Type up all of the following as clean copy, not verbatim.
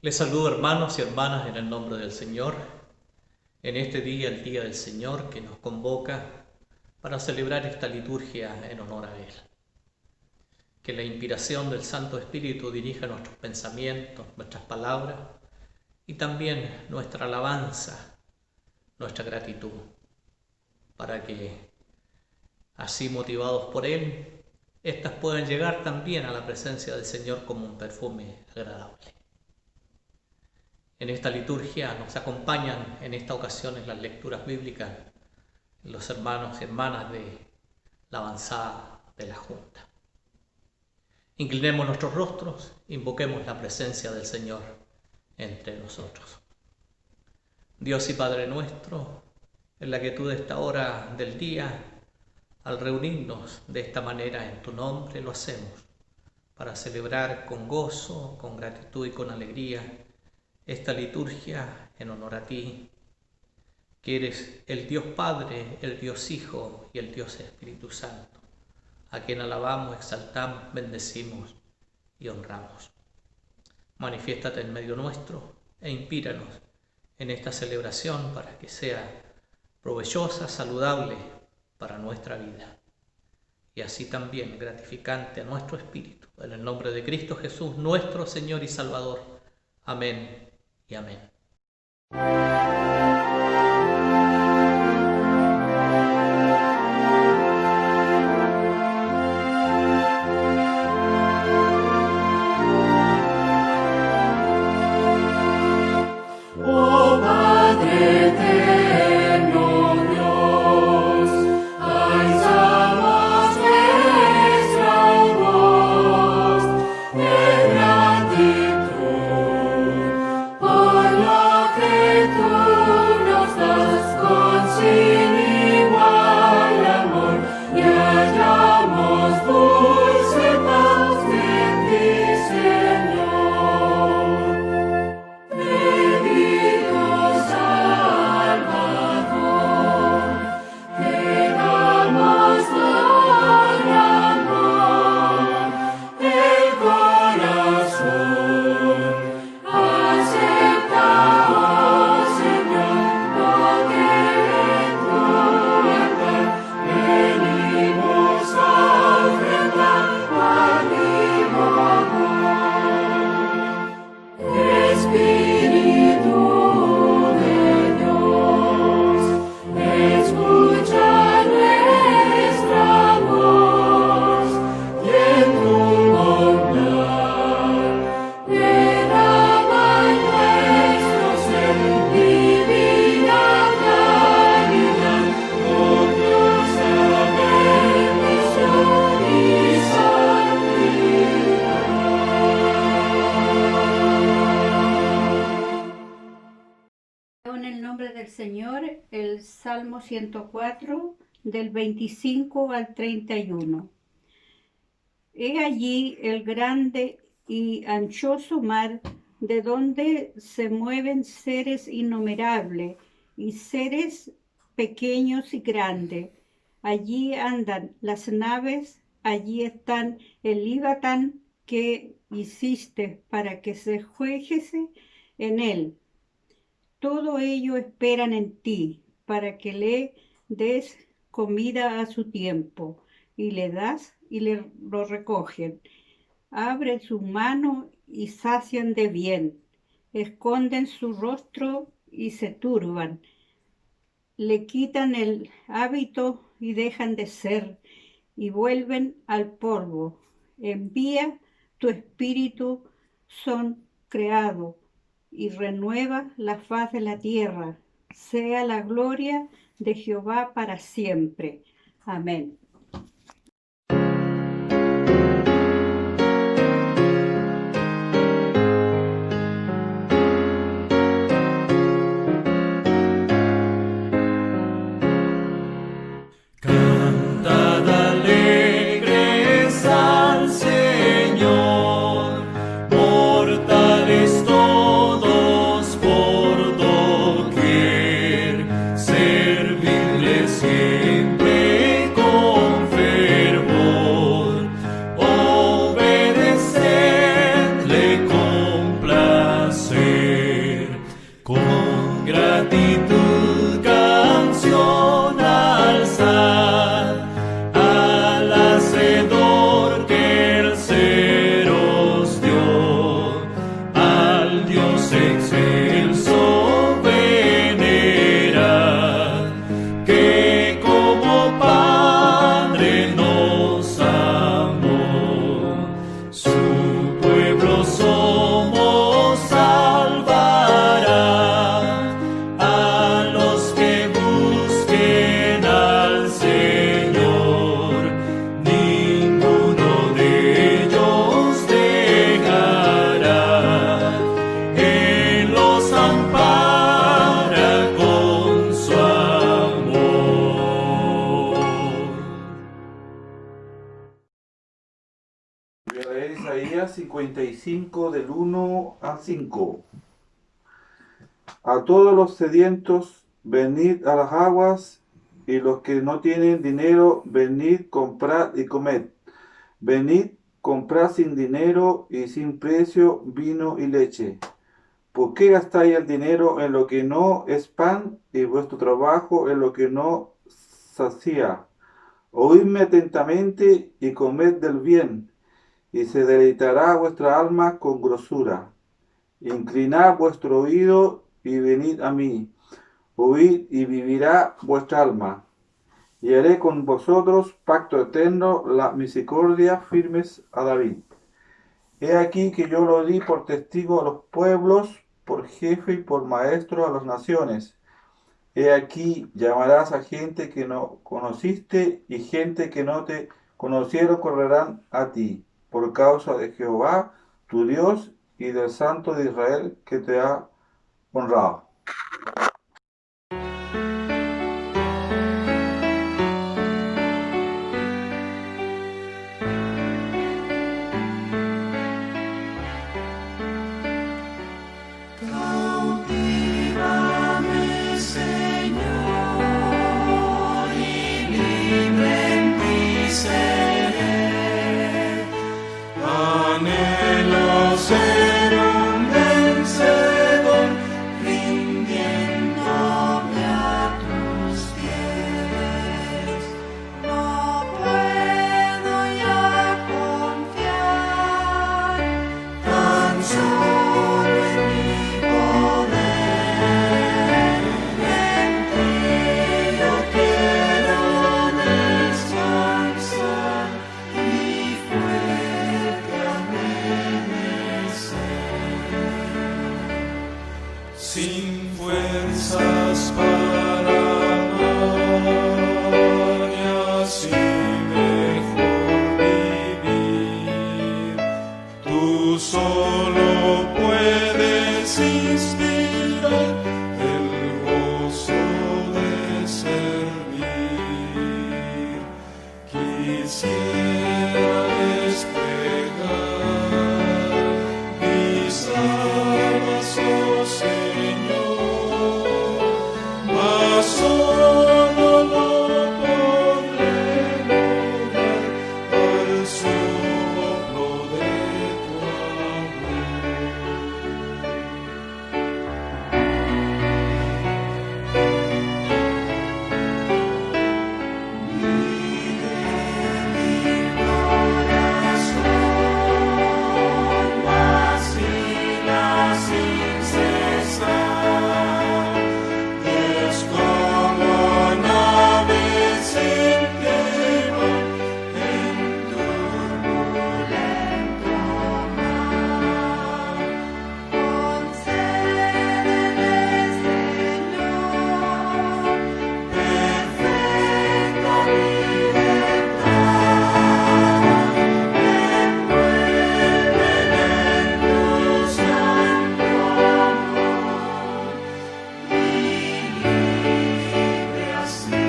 Les saludo, hermanos y hermanas, en el nombre del Señor, en este día, el Día del Señor, que nos convoca para celebrar esta liturgia en honor a Él. Que la inspiración del Santo Espíritu dirija nuestros pensamientos, nuestras palabras y también nuestra alabanza, nuestra gratitud, para que, así motivados por Él, éstas puedan llegar también a la presencia del Señor como un perfume agradable. En esta liturgia nos acompañan en esta ocasión en las lecturas bíblicas los hermanos y hermanas de la avanzada de la Junta. Inclinemos nuestros rostros, invoquemos la presencia del Señor entre nosotros. Dios y Padre nuestro, en la quietud de esta hora del día, al reunirnos de esta manera en tu nombre, lo hacemos para celebrar con gozo, con gratitud y con alegría esta liturgia en honor a ti, que eres el Dios Padre, el Dios Hijo y el Dios Espíritu Santo, a quien alabamos, exaltamos, bendecimos y honramos. Manifiéstate en medio nuestro e inspíranos en esta celebración para que sea provechosa, saludable para nuestra vida y así también gratificante a nuestro espíritu. En el nombre de Cristo Jesús, nuestro Señor y Salvador. Amén y amén. Oh Padre eterno Dios, alzamos nuestra voz de gratitud por lo que tú nos das con sin igual amor, y hallamos dulce paz en ti, Señor. Señor, el Salmo 104, del 25 al 31. He allí el grande y anchoso mar, de donde se mueven seres innumerables y seres pequeños y grandes. Allí andan las naves, allí están el Leviatán que hiciste para que se jueguese en él. Todo ello esperan en ti, para que le des comida a su tiempo, y le das y lo recogen. Abren su mano y sacian de bien, esconden su rostro y se turban. Le quitan el hábito y dejan de ser, y vuelven al polvo. Envía tu espíritu, son creados, y renueva la faz de la tierra. Sea la gloria de Jehová para siempre. Amén. Cantad alegres al Señor, mortales todos por doquier, servidle siempre con fervor, obedecedle con placer. Isaías 55 del 1 al 5. A todos los sedientos, venid a las aguas, y los que no tienen dinero, venid, comprad y comed. Venid, comprad sin dinero y sin precio vino y leche. ¿Por qué gastáis el dinero en lo que no es pan y vuestro trabajo en lo que no sacía? Oídme atentamente y comed del bien, y se deleitará vuestra alma con grosura. Inclinad vuestro oído y venid a mí. Oíd y vivirá vuestra alma. Y haré con vosotros pacto eterno, la misericordia firmes a David. He aquí que yo lo di por testigo a los pueblos, por jefe y por maestro a las naciones. He aquí llamarás a gente que no conociste, y gente que no te conocieron correrán a ti, por causa de Jehová, tu Dios, y del Santo de Israel que te ha honrado. Cautívame, Señor, y libre en ti seré. Anhelo ser un vencedor, rindiéndome a tus pies. No puedo ya confiar tan solo en mi poder. En ti yo quiero descansar y fuerte amanecer. Sin fuerzas para amar y así mejor vivir. Tú solo puedes inspirar el gozo de servir. Quisiera desplegar mis alas, oh Señor, mas solo lo podré lograr al soplo de tu amor. Vacila sin cesar, es como nave sin timón en turbulento mar. Concédele, Señor, perfecta libertad. Envuélveme en tu santo amor, y libre así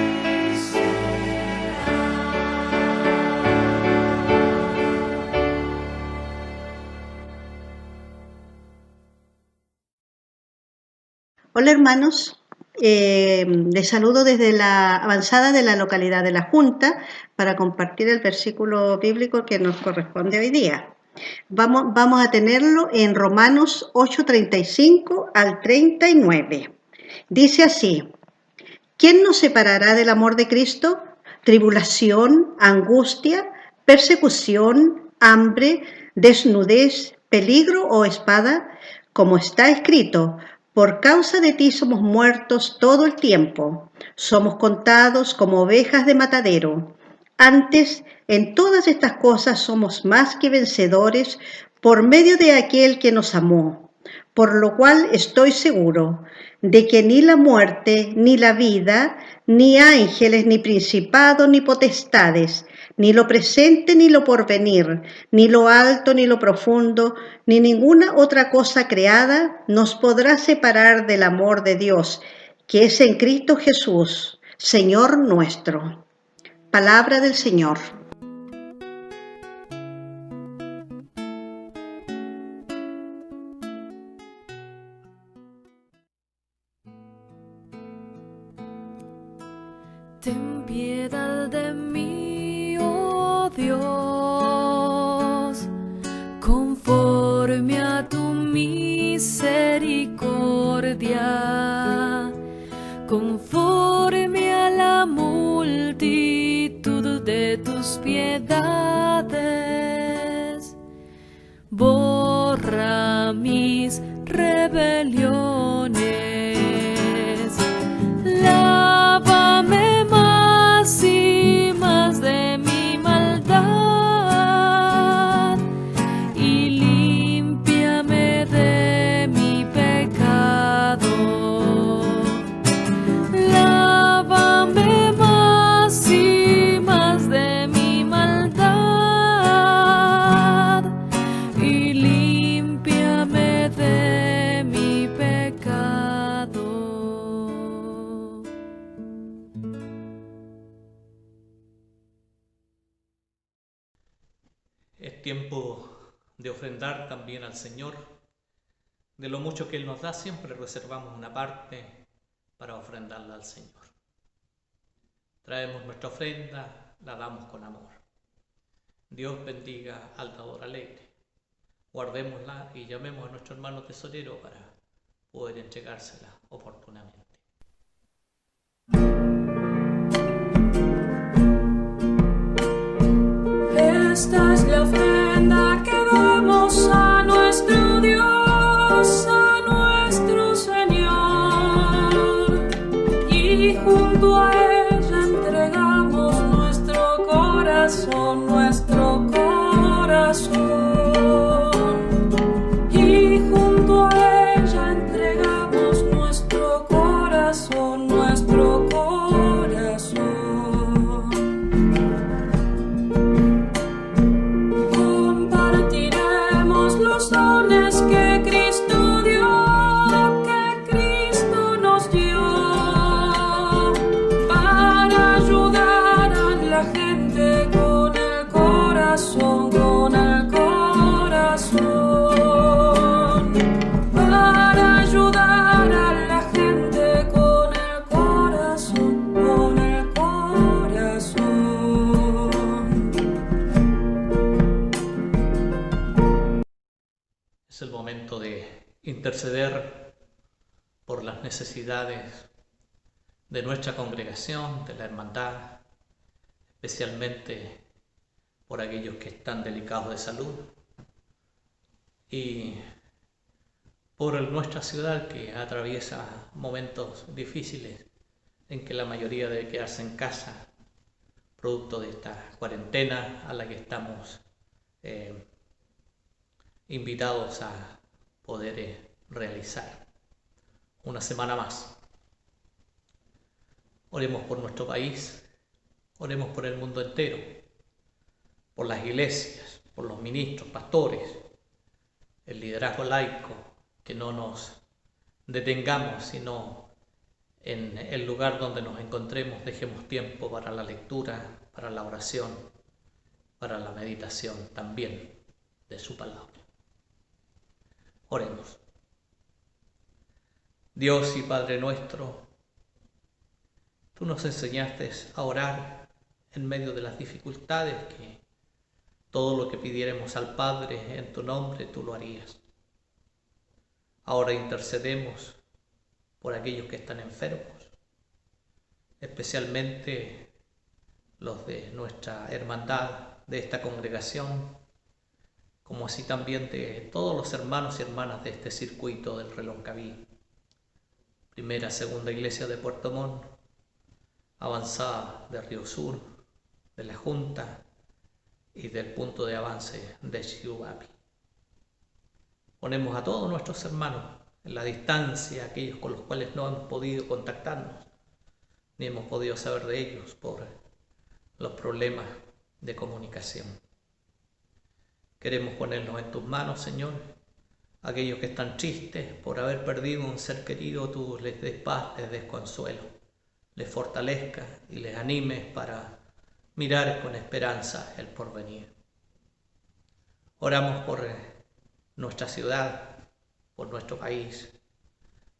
será. Hola hermanos, les saludo desde la avanzada de la localidad de La Junta para compartir el versículo bíblico que nos corresponde hoy día. Vamos a tenerlo en Romanos 8:35 al 39. Dice así: ¿Quién nos separará del amor de Cristo? ¿Tribulación, angustia, persecución, hambre, desnudez, peligro o espada? Como está escrito, por causa de ti somos muertos todo el tiempo. Somos contados como ovejas de matadero. Antes, en todas estas cosas somos más que vencedores por medio de aquel que nos amó. Por lo cual estoy seguro de que ni la muerte, ni la vida, ni ángeles, ni principados, ni potestades, ni lo presente, ni lo porvenir, ni lo alto, ni lo profundo, ni ninguna otra cosa creada nos podrá separar del amor de Dios, que es en Cristo Jesús, Señor nuestro. Palabra del Señor. Dios, conforme a tu misericordia, conforme a la multitud de tus piedades, borra mis rebeliones, lávame más y más de mi maldad y límpiame de mi pecado. Lávame más y más de mi maldad y límpiame de mi pecado. Es tiempo de ofrendar también al Señor. De lo mucho que Él nos da, siempre reservamos una parte para ofrendarla al Señor. Traemos nuestra ofrenda, la damos con amor. Dios bendiga al dador alegre. Guardémosla y llamemos a nuestro hermano tesorero para poder entregársela oportunamente. Esta es la ofrenda que damos a nuestro Dios, a nuestro Señor, y junto a ella entregamos nuestro corazón, y junto a ella entregamos nuestro corazón, Compartiremos los dones que Cristo dio, que Cristo nos dio, para ayudar a la gente con el corazón, para ayudar a la gente con el corazón, Es el momento de interceder por las necesidades de nuestra congregación, de la hermandad, especialmente por aquellos que están delicados de salud y por nuestra ciudad que atraviesa momentos difíciles en que la mayoría debe quedarse en casa producto de esta cuarentena a la que estamos invitados a poder realizar una semana más. Oremos por nuestro país, oremos por el mundo entero, por las iglesias, por los ministros, pastores, el liderazgo laico, que no nos detengamos, sino en el lugar donde nos encontremos dejemos tiempo para la lectura, para la oración, para la meditación también de su palabra. Oremos. Dios y Padre nuestro, tú nos enseñaste a orar en medio de las dificultades, que todo lo que pidiéramos al Padre en tu nombre, tú lo harías. Ahora intercedemos por aquellos que están enfermos, especialmente los de nuestra hermandad, de esta congregación, como así también de todos los hermanos y hermanas de este circuito del Reloncaví, primera, segunda iglesia de Puerto Montt, avanzada de Río Sur, de la Junta y del punto de avance de Chihuahua. Ponemos a todos nuestros hermanos en la distancia, aquellos con los cuales no hemos podido contactarnos, ni hemos podido saber de ellos por los problemas de comunicación. Queremos ponernos en tus manos, Señor. Aquellos que están tristes por haber perdido un ser querido, tú les des paz, les des consuelo, les fortalezcas y les animes para mirar con esperanza el porvenir. Oramos por nuestra ciudad, por nuestro país,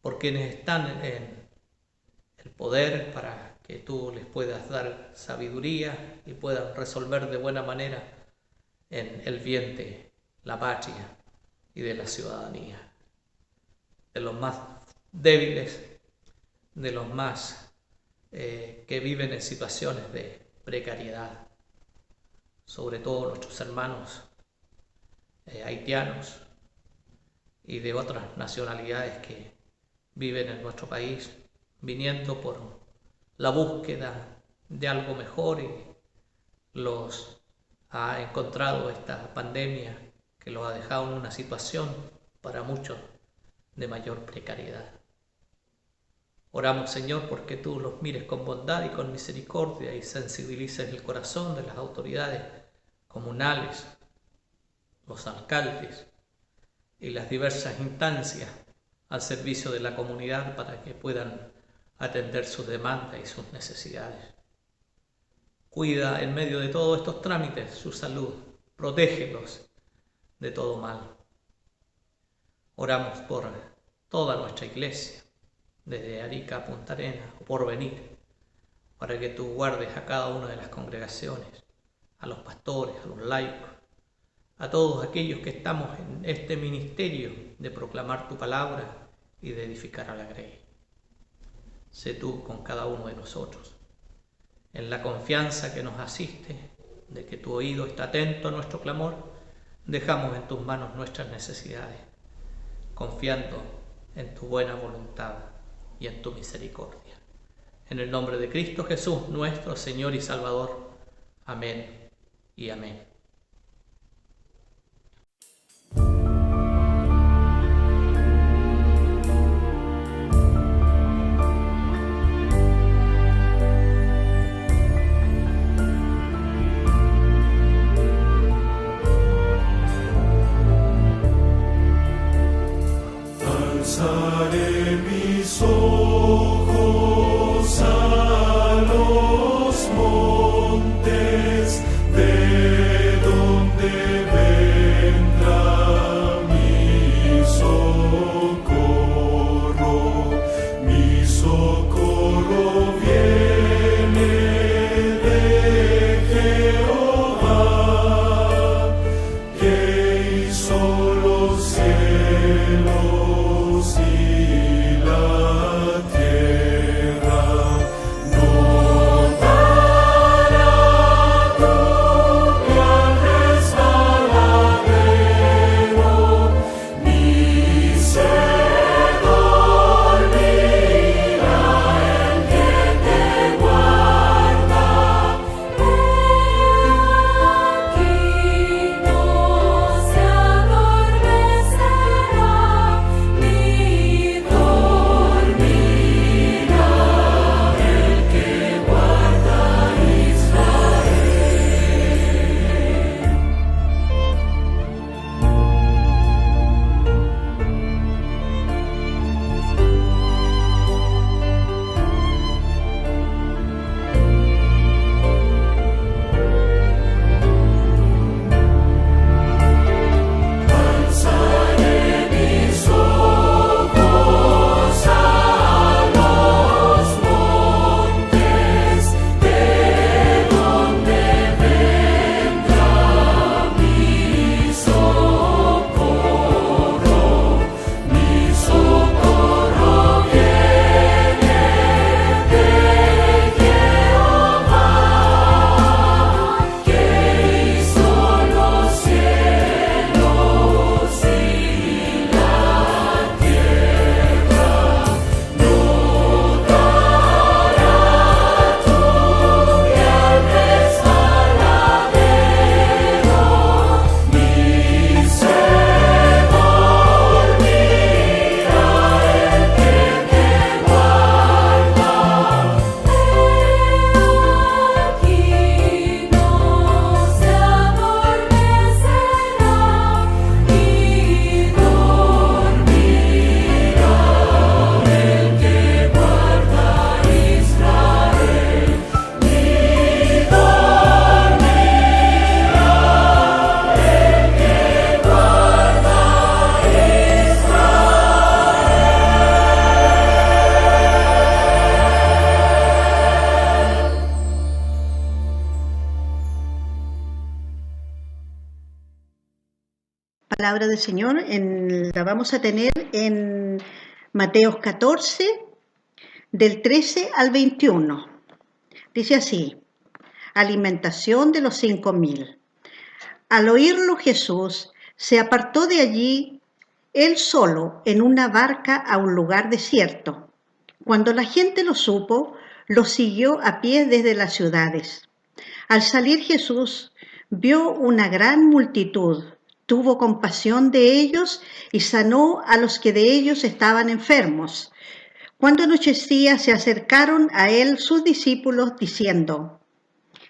por quienes están en el poder para que tú les puedas dar sabiduría y puedan resolver de buena manera en el bien de la patria y de la ciudadanía, de los más débiles, de los más que viven en situaciones de precariedad, sobre todo nuestros hermanos haitianos y de otras nacionalidades que viven en nuestro país, viniendo por la búsqueda de algo mejor, y los ha encontrado esta pandemia que los ha dejado en una situación para muchos de mayor precariedad. Oramos, Señor, porque tú los mires con bondad y con misericordia y sensibilices el corazón de las autoridades comunales, los alcaldes y las diversas instancias al servicio de la comunidad para que puedan atender sus demandas y sus necesidades. Cuida en medio de todos estos trámites su salud, protégelos de todo mal. Oramos por toda nuestra iglesia, desde Arica a Punta Arenas o Porvenir, para que tú guardes a cada una de las congregaciones, a los pastores, a los laicos, a todos aquellos que estamos en este ministerio de proclamar tu palabra y de edificar a la grey. Sé tú con cada uno de nosotros, en la confianza que nos asiste, de que tu oído está atento a nuestro clamor. Dejamos en tus manos nuestras necesidades, confiando en tu buena voluntad y en tu misericordia. En el nombre de Cristo Jesús, nuestro Señor y Salvador. Amén y amén. Alzaré mis ojos a los montes de palabra del Señor la vamos a tener en Mateo 14, del 13 al 21. Dice así: alimentación de los 5.000. Al oírlo Jesús se apartó de allí él solo en una barca a un lugar desierto. Cuando la gente lo supo, lo siguió a pie desde las ciudades. Al salir Jesús vio una gran multitud, tuvo compasión de ellos y sanó a los que de ellos estaban enfermos. Cuando anochecía se acercaron a él sus discípulos diciendo: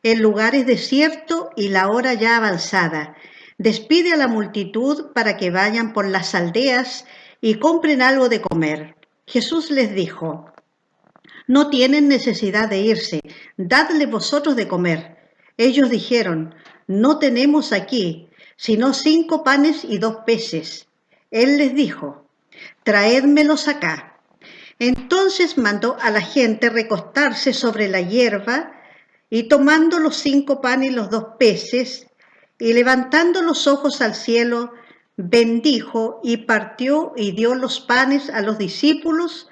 el lugar es desierto y la hora ya avanzada. Despide a la multitud para que vayan por las aldeas y compren algo de comer. Jesús les dijo: no tienen necesidad de irse, dadle vosotros de comer. Ellos dijeron: no tenemos aquí, sino 5 panes y 2 peces. Él les dijo: traédmelos acá. Entonces mandó a la gente recostarse sobre la hierba, y tomando los 5 panes y los 2 peces, y levantando los ojos al cielo, bendijo y partió y dio los panes a los discípulos,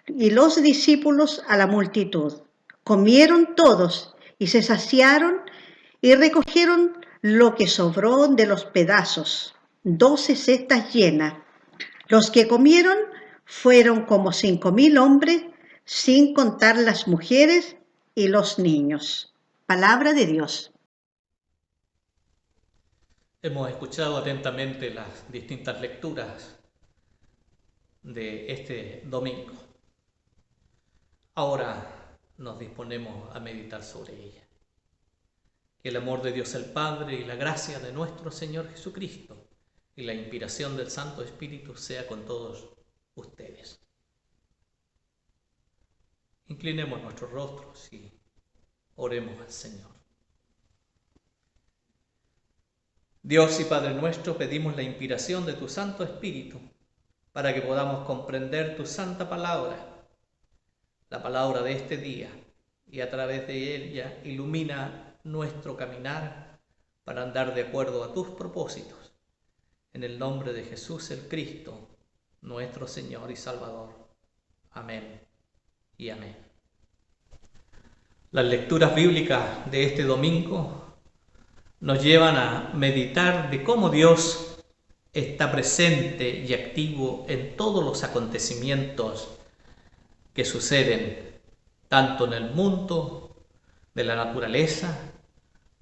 y los discípulos a la multitud. Comieron todos y se saciaron y recogieron lo que sobró de los pedazos, 12 cestas llenas. Los que comieron fueron como 5.000 hombres, sin contar las mujeres y los niños. Palabra de Dios. Hemos escuchado atentamente las distintas lecturas de este domingo. Ahora nos disponemos a meditar sobre ella. Que el amor de Dios el Padre y la gracia de nuestro Señor Jesucristo y la inspiración del Santo Espíritu sea con todos ustedes. Inclinemos nuestros rostros y oremos al Señor. Dios y Padre nuestro, pedimos la inspiración de tu Santo Espíritu para que podamos comprender tu santa palabra, la palabra de este día, y a través de ella ilumina nuestro caminar para andar de acuerdo a tus propósitos. En el nombre de Jesús el Cristo, nuestro Señor y Salvador. Amén y amén. Las lecturas bíblicas de este domingo nos llevan a meditar de cómo Dios está presente y activo en todos los acontecimientos que suceden tanto en el mundo de la naturaleza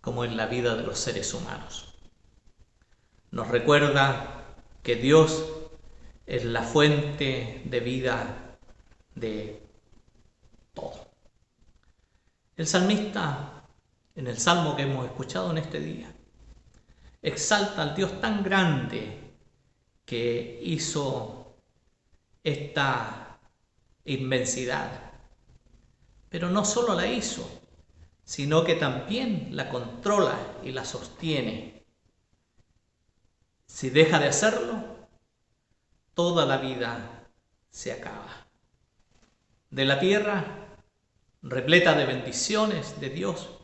como en la vida de los seres humanos. Nos recuerda que Dios es la fuente de vida de todo. El salmista, en el salmo que hemos escuchado en este día, exalta al Dios tan grande que hizo esta inmensidad. Pero no solo la hizo, sino que también la controla y la sostiene. Si deja de hacerlo, toda la vida se acaba. De la tierra, repleta de bendiciones de Dios,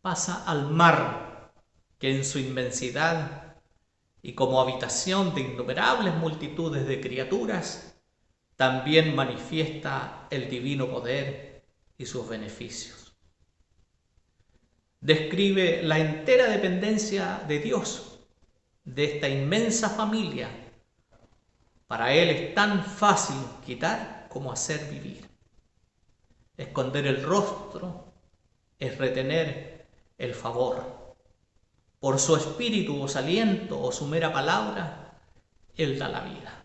pasa al mar, que en su inmensidad y como habitación de innumerables multitudes de criaturas, también manifiesta el divino poder y sus beneficios. Describe la entera dependencia de Dios, de esta inmensa familia. Para Él es tan fácil quitar como hacer vivir. Esconder el rostro es retener el favor. Por su espíritu o su aliento o su mera palabra, Él da la vida.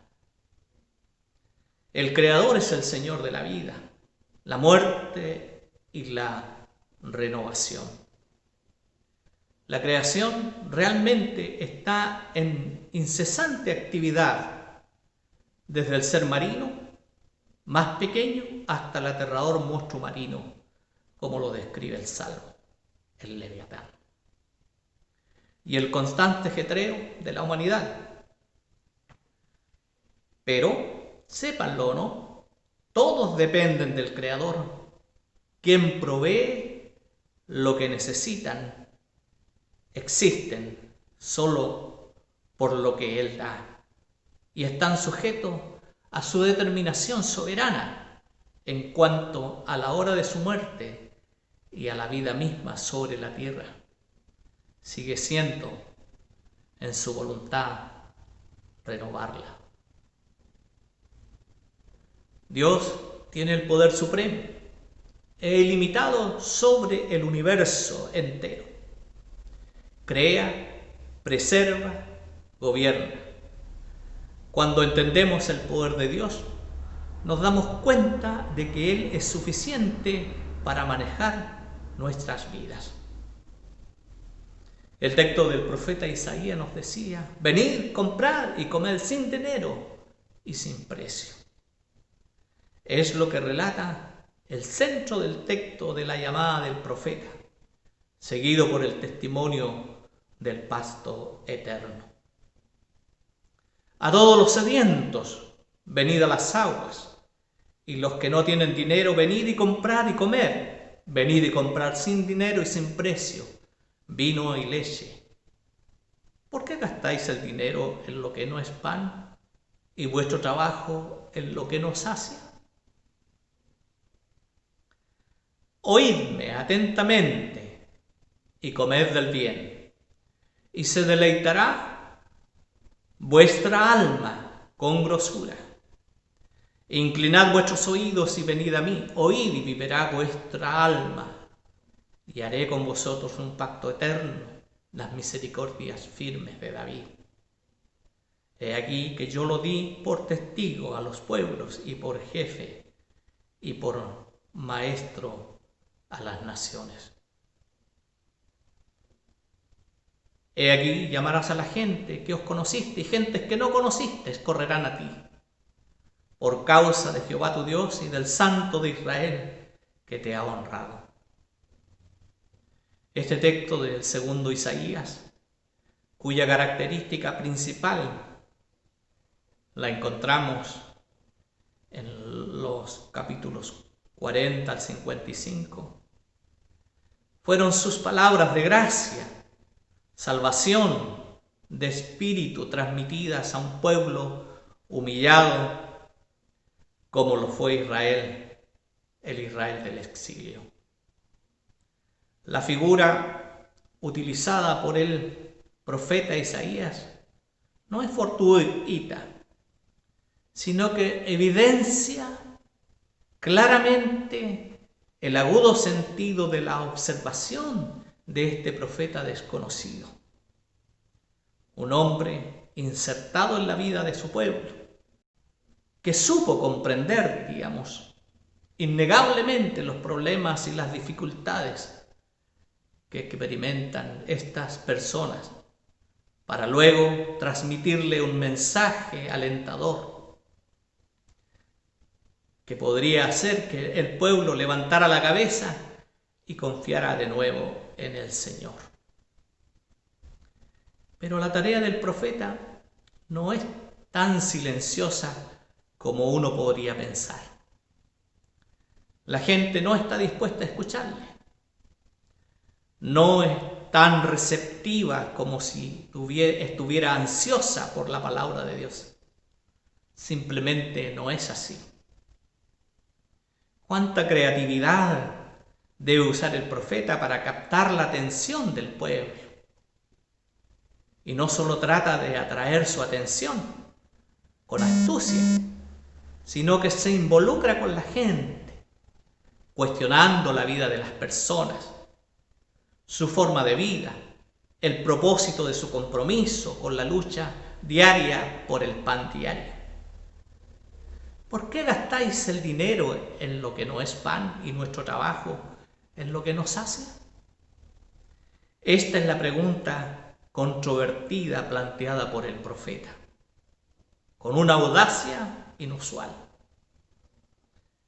El Creador es el Señor de la vida, la muerte y la renovación. La creación realmente está en incesante actividad, desde el ser marino más pequeño hasta el aterrador monstruo marino, como lo describe el Salmo, el Leviatán. Y el constante ajetreo de la humanidad. Pero, sépanlo o no, todos dependen del Creador, quien provee lo que necesitan. Existen solo por lo que Él da y están sujetos a su determinación soberana en cuanto a la hora de su muerte y a la vida misma sobre la tierra. Sigue siendo en su voluntad renovarla. Dios tiene el poder supremo e ilimitado sobre el universo entero. Crea, preserva, gobierna. Cuando entendemos el poder de Dios, nos damos cuenta de que Él es suficiente para manejar nuestras vidas. El texto del profeta Isaías nos decía: venid, comprad y comed sin dinero y sin precio. Es lo que relata el centro del texto de la llamada del profeta, seguido por el testimonio del pasto eterno. A todos los sedientos, venid a las aguas, y los que no tienen dinero, venid y comprad y comer. Venid y comprad sin dinero y sin precio vino y leche. ¿Por qué gastáis el dinero en lo que no es pan y vuestro trabajo en lo que no sacia? Oídme atentamente y comed del bien, y se deleitará vuestra alma con grosura. Inclinad vuestros oídos y venid a mí, oíd y vivirá vuestra alma, y haré con vosotros un pacto eterno, las misericordias firmes de David. He aquí que yo lo di por testigo a los pueblos y por jefe y por maestro a las naciones. He aquí llamarás a la gente que os conociste y gentes que no conociste correrán a ti, por causa de Jehová tu Dios y del Santo de Israel que te ha honrado. Este texto del segundo Isaías, cuya característica principal la encontramos en los capítulos 40 al 55, fueron sus palabras de gracia, salvación de espíritu transmitidas a un pueblo humillado como lo fue Israel, el Israel del exilio. La figura utilizada por el profeta Isaías no es fortuita, sino que evidencia claramente el agudo sentido de la observación de este profeta desconocido. Un hombre insertado en la vida de su pueblo, que supo comprender, innegablemente los problemas y las dificultades que experimentan estas personas, para luego transmitirle un mensaje alentador que podría hacer que el pueblo levantara la cabeza y confiara de nuevo en el Señor. Pero la tarea del profeta no es tan silenciosa como uno podría pensar. La gente no está dispuesta a escucharle. No es tan receptiva como si estuviera ansiosa por la palabra de Dios. Simplemente no es así. ¿Cuánta creatividad debe usar el profeta para captar la atención del pueblo? Y no solo trata de atraer su atención con astucia, sino que se involucra con la gente, cuestionando la vida de las personas, su forma de vida, el propósito de su compromiso con la lucha diaria por el pan diario. ¿Por qué gastáis el dinero en lo que no es pan y nuestro trabajo en lo que nos sacia? Esta es la pregunta controvertida planteada por el profeta, con una audacia inusual.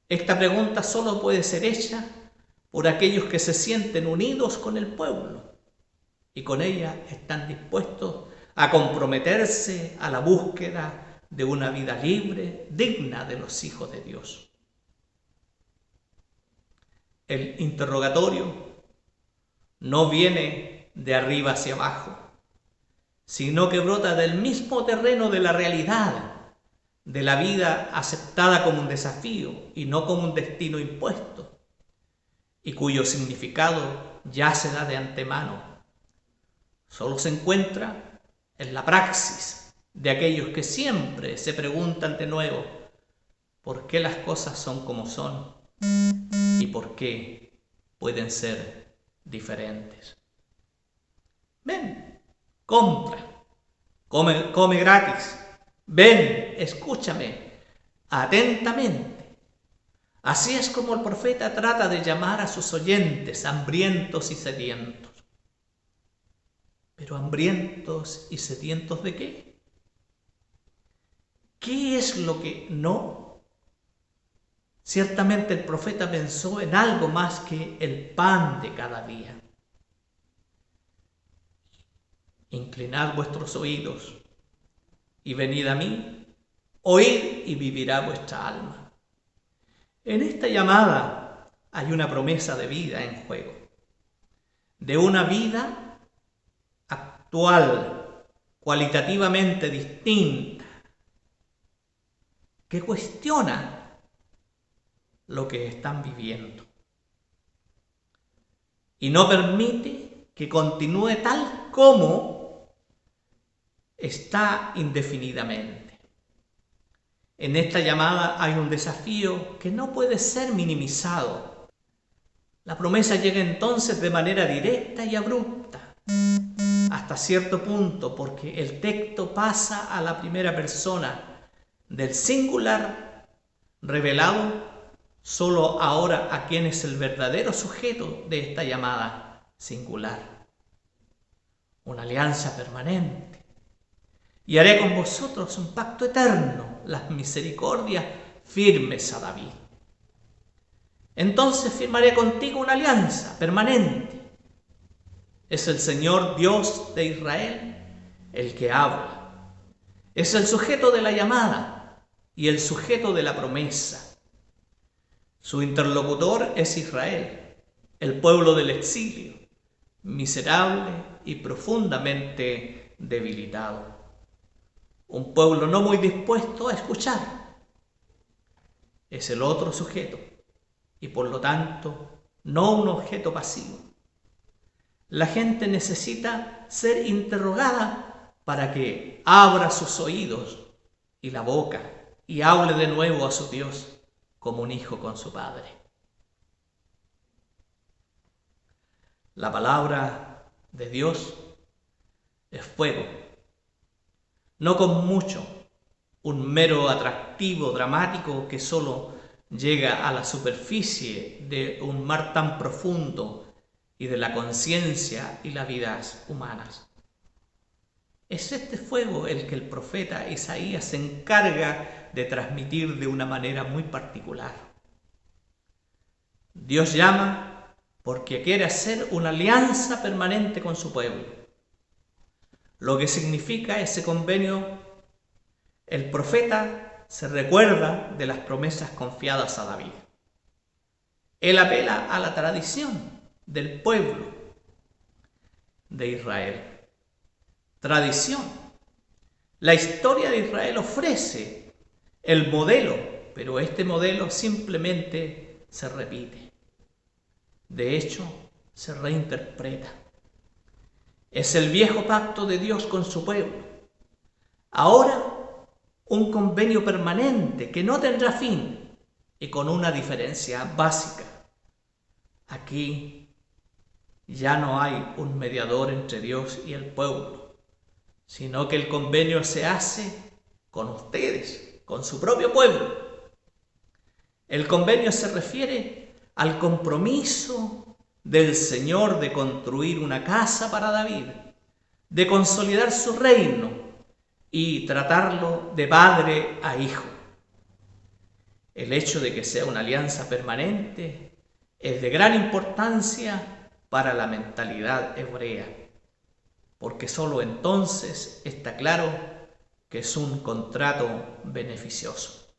Esta pregunta solo puede ser hecha por aquellos que se sienten unidos con el pueblo y con ella están dispuestos a comprometerse a la búsqueda de una vida libre, digna de los hijos de Dios. El interrogatorio no viene de arriba hacia abajo, sino que brota del mismo terreno de la realidad, de la vida aceptada como un desafío y no como un destino impuesto, y cuyo significado ya se da de antemano. Solo se encuentra en la praxis de aquellos que siempre se preguntan de nuevo por qué las cosas son como son y por qué pueden ser diferentes. Ven, compra, come gratis, ven, escúchame atentamente. Así es como el profeta trata de llamar a sus oyentes hambrientos y sedientos. ¿Pero hambrientos y sedientos de qué? ¿Qué es lo que no? Ciertamente el profeta pensó en algo más que el pan de cada día. Inclinad vuestros oídos y venid a mí, oíd y vivirá vuestra alma. En esta llamada hay una promesa de vida en juego, de una vida actual, cualitativamente distinta, que cuestiona lo que están viviendo y no permite que continúe tal como está indefinidamente. En esta llamada hay un desafío que no puede ser minimizado. La promesa llega entonces de manera directa y abrupta, hasta cierto punto, porque el texto pasa a la primera persona del singular, revelado solo ahora a quien es el verdadero sujeto de esta llamada singular. Una alianza permanente. Y haré con vosotros un pacto eterno, las misericordias firmes a David. Entonces firmaré contigo una alianza permanente. Es el Señor Dios de Israel el que habla. Es el sujeto de la llamada y el sujeto de la promesa. Su interlocutor es Israel, el pueblo del exilio, miserable y profundamente debilitado. Un pueblo no muy dispuesto a escuchar. Es el otro sujeto y por lo tanto no un objeto pasivo. La gente necesita ser interrogada para que abra sus oídos y la boca y hable de nuevo a su Dios como un hijo con su padre. La palabra de Dios es fuego, no con mucho, un mero atractivo dramático que solo llega a la superficie de un mar tan profundo y de la conciencia y las vidas humanas. Es este fuego el que el profeta Isaías se encarga de transmitir de una manera muy particular. Dios llama porque quiere hacer una alianza permanente con su pueblo. Lo que significa ese convenio, el profeta se recuerda de las promesas confiadas a David. Él apela a la tradición del pueblo de Israel. Tradición. La historia de Israel ofrece el modelo, pero este modelo simplemente se repite. De hecho, se reinterpreta. Es el viejo pacto de Dios con su pueblo. Ahora, un convenio permanente que no tendrá fin y con una diferencia básica. Aquí ya no hay un mediador entre Dios y el pueblo, sino que el convenio se hace con ustedes, con su propio pueblo. El convenio se refiere al compromiso del Señor de construir una casa para David, de consolidar su reino y tratarlo de padre a hijo. El hecho de que sea una alianza permanente es de gran importancia para la mentalidad hebrea, porque solo entonces está claro que es un contrato beneficioso.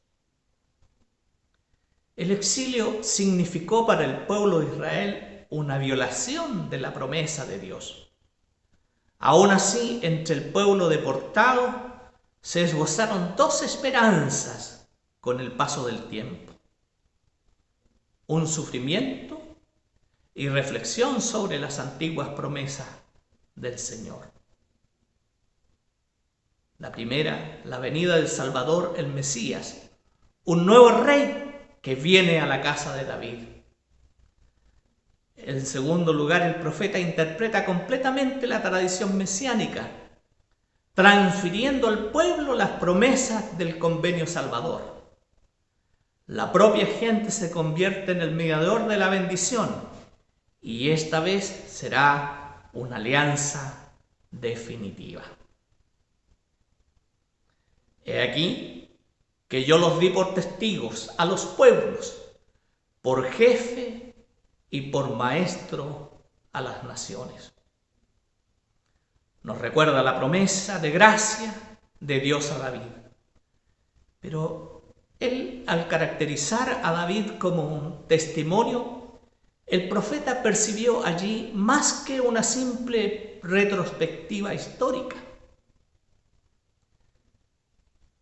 El exilio significó para el pueblo de Israel una violación de la promesa de Dios. Aún así, entre el pueblo deportado se esbozaron dos esperanzas con el paso del tiempo: un sufrimiento y reflexión sobre las antiguas promesas del Señor. La primera, la venida del Salvador, el Mesías, un nuevo rey que viene a la casa de David. En segundo lugar, el profeta interpreta completamente la tradición mesiánica, transfiriendo al pueblo las promesas del convenio salvador. La propia gente se convierte en el mediador de la bendición, y esta vez será una alianza definitiva. He aquí que yo los di por testigos a los pueblos, por jefe y por maestro a las naciones. Nos recuerda la promesa de gracia de Dios a David. Pero él, al caracterizar a David como un testimonio, el profeta percibió allí más que una simple retrospectiva histórica.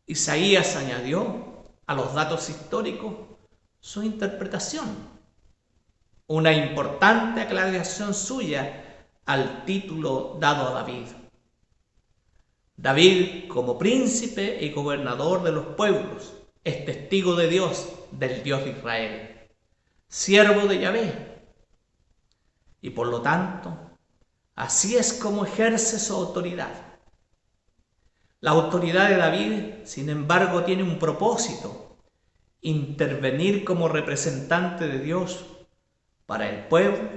Isaías añadió a los datos históricos su interpretación, una importante aclaración suya al título dado a David. David, como príncipe y gobernador de los pueblos, es testigo de Dios, del Dios de Israel, siervo de Yahvé, y por lo tanto, así es como ejerce su autoridad. La autoridad de David, sin embargo, tiene un propósito: intervenir como representante de Dios para el pueblo.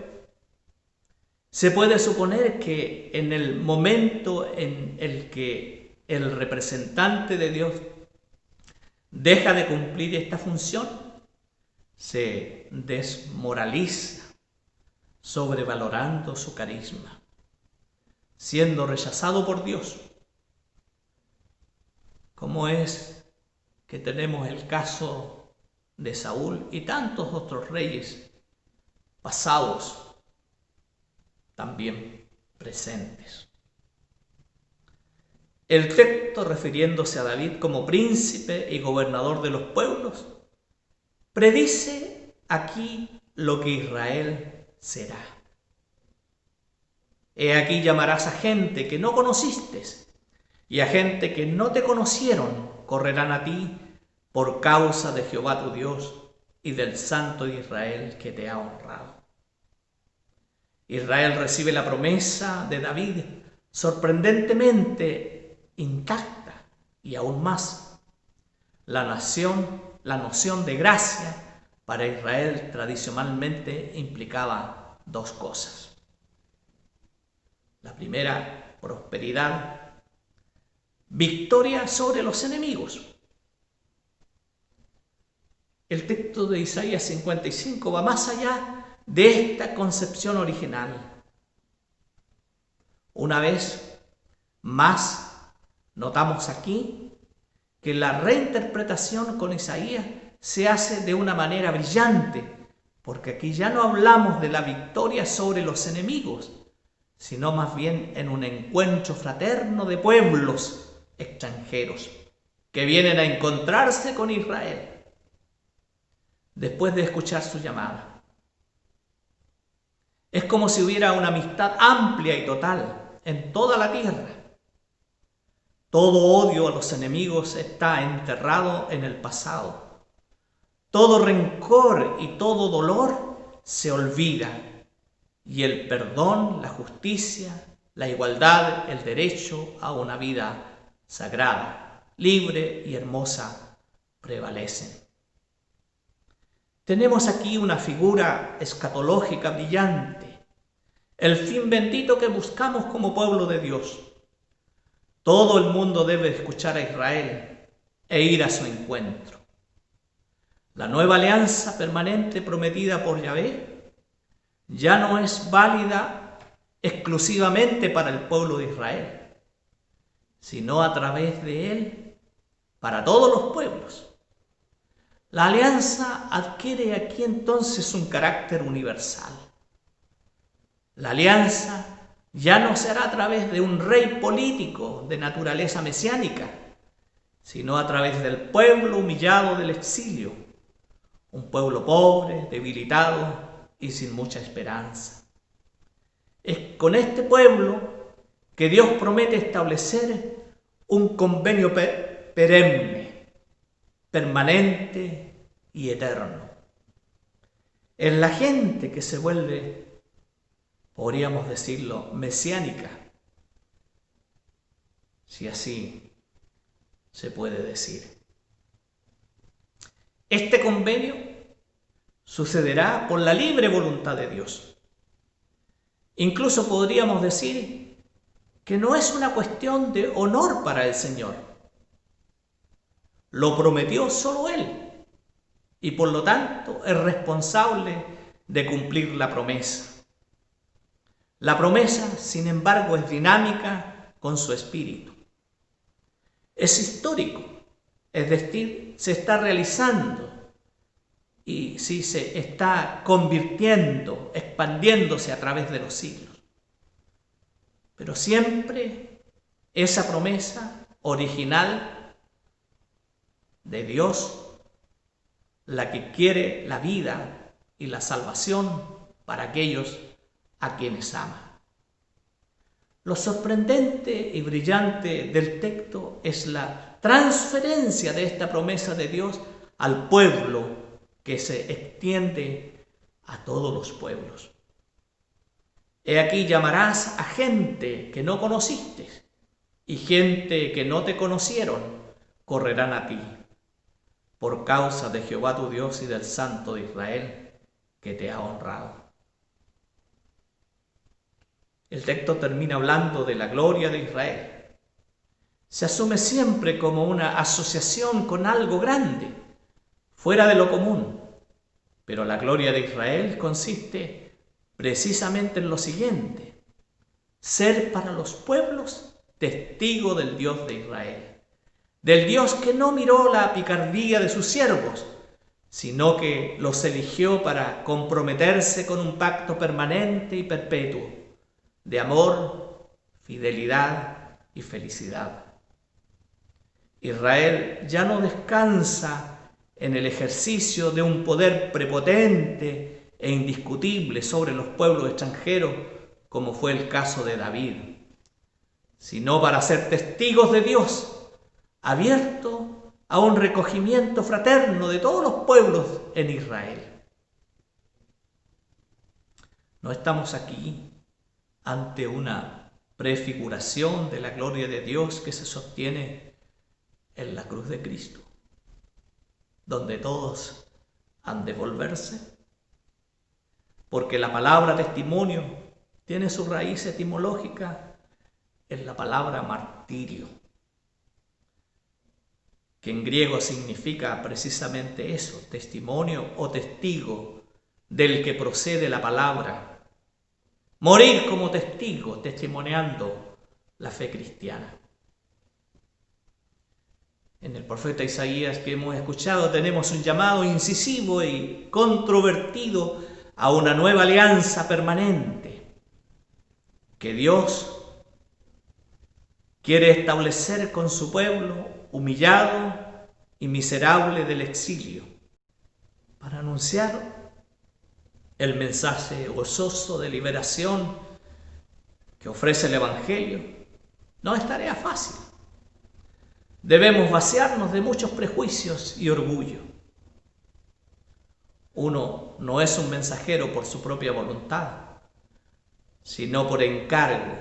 Se puede suponer que en el momento en el que el representante de Dios deja de cumplir esta función, se desmoraliza, sobrevalorando su carisma, siendo rechazado por Dios. Como es que tenemos el caso de Saúl y tantos otros reyes pasados también presentes. El texto, refiriéndose a David como príncipe y gobernador de los pueblos, predice aquí lo que Israel será. He aquí llamarás a gente que no conociste, y a gente que no te conocieron correrán a ti por causa de Jehová tu Dios y del Santo de Israel que te ha honrado. Israel recibe la promesa de David sorprendentemente intacta, y aún más, la noción de gracia para Israel tradicionalmente implicaba dos cosas. La primera, prosperidad, victoria sobre los enemigos. El texto de Isaías 55 va más allá de esta concepción original. Una vez más, notamos aquí que la reinterpretación con Isaías se hace de una manera brillante, porque aquí ya no hablamos de la victoria sobre los enemigos, sino más bien en un encuentro fraterno de pueblos extranjeros que vienen a encontrarse con Israel después de escuchar su llamada. Es como si hubiera una amistad amplia y total en toda la tierra. Todo odio a los enemigos está enterrado en el pasado. Todo rencor y todo dolor se olvida, y el perdón, la justicia, la igualdad, el derecho a una vida sagrada, libre y hermosa prevalecen. Tenemos aquí una figura escatológica brillante, el fin bendito que buscamos como pueblo de Dios. Todo el mundo debe escuchar a Israel e ir a su encuentro. La nueva alianza permanente prometida por Yahvé ya no es válida exclusivamente para el pueblo de Israel, sino a través de él para todos los pueblos. La alianza adquiere aquí entonces un carácter universal. La alianza ya no será a través de un rey político de naturaleza mesiánica, sino a través del pueblo humillado del exilio, un pueblo pobre, debilitado y sin mucha esperanza. Es con este pueblo que Dios promete establecer un convenio perenne, permanente y eterno. Es la gente que se vuelve, podríamos decirlo, mesiánica, si así se puede decir. Este convenio sucederá por la libre voluntad de Dios. Incluso podríamos decir que no es una cuestión de honor para el Señor. Lo prometió solo Él y por lo tanto es responsable de cumplir la promesa. La promesa, sin embargo, es dinámica con su espíritu. Es histórico, es decir, se está realizando y sí se está convirtiendo, expandiéndose a través de los siglos. Pero siempre esa promesa original de Dios, la que quiere la vida y la salvación para aquellos a quienes ama. Lo sorprendente y brillante del texto es la transferencia de esta promesa de Dios al pueblo que se extiende a todos los pueblos. He aquí llamarás a gente que no conociste y gente que no te conocieron correrán a ti por causa de Jehová tu Dios y del Santo de Israel que te ha honrado. El texto termina hablando de la gloria de Israel. Se asume siempre como una asociación con algo grande, fuera de lo común. Pero la gloria de Israel consiste precisamente en lo siguiente: ser para los pueblos testigo del Dios de Israel, del Dios que no miró la picardía de sus siervos, sino que los eligió para comprometerse con un pacto permanente y perpetuo de amor, fidelidad y felicidad. Israel ya no descansa en el ejercicio de un poder prepotente e indiscutible sobre los pueblos extranjeros, como fue el caso de David, sino para ser testigos de Dios, abierto a un recogimiento fraterno de todos los pueblos en Israel. No estamos aquí ante una prefiguración de la gloria de Dios que se sostiene en la cruz de Cristo, donde todos han de volverse, porque la palabra testimonio tiene su raíz etimológica en la palabra martirio, que en griego significa precisamente eso, testimonio o testigo del que procede la palabra. Morir como testigo, testimoniando la fe cristiana. En el profeta Isaías que hemos escuchado tenemos un llamado incisivo y controvertido a una nueva alianza permanente que Dios quiere establecer con su pueblo humillado y miserable del exilio, para anunciar el mensaje gozoso de liberación que ofrece el Evangelio. No es tarea fácil. Debemos vaciarnos de muchos prejuicios y orgullo. Uno no es un mensajero por su propia voluntad, sino por encargo.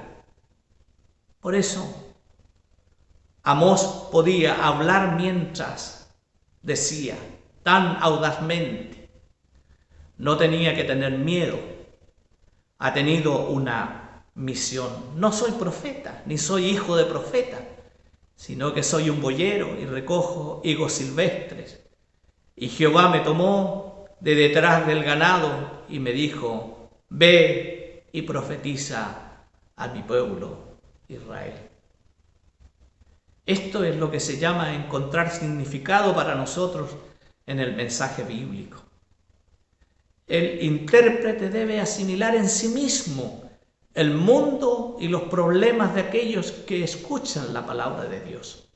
Por eso, Amós podía hablar mientras decía tan audazmente. No tenía que tener miedo. Ha tenido una misión. No soy profeta, ni soy hijo de profeta, sino que soy un boyero y recojo higos silvestres. Y Jehová me tomó de detrás del ganado y me dijo: ve y profetiza a mi pueblo Israel. Esto es lo que se llama encontrar significado para nosotros en el mensaje bíblico. El intérprete debe asimilar en sí mismo el mundo y los problemas de aquellos que escuchan la palabra de Dios.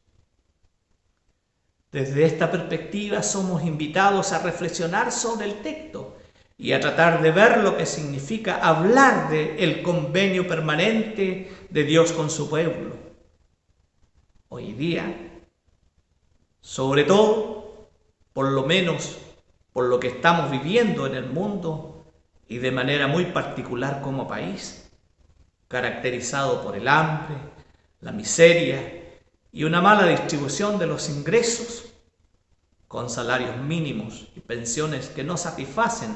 Desde esta perspectiva somos invitados a reflexionar sobre el texto y a tratar de ver lo que significa hablar del convenio permanente de Dios con su pueblo. Hoy día, sobre todo, por lo menos por lo que estamos viviendo en el mundo y de manera muy particular como país, caracterizado por el hambre, la miseria y una mala distribución de los ingresos, con salarios mínimos y pensiones que no satisfacen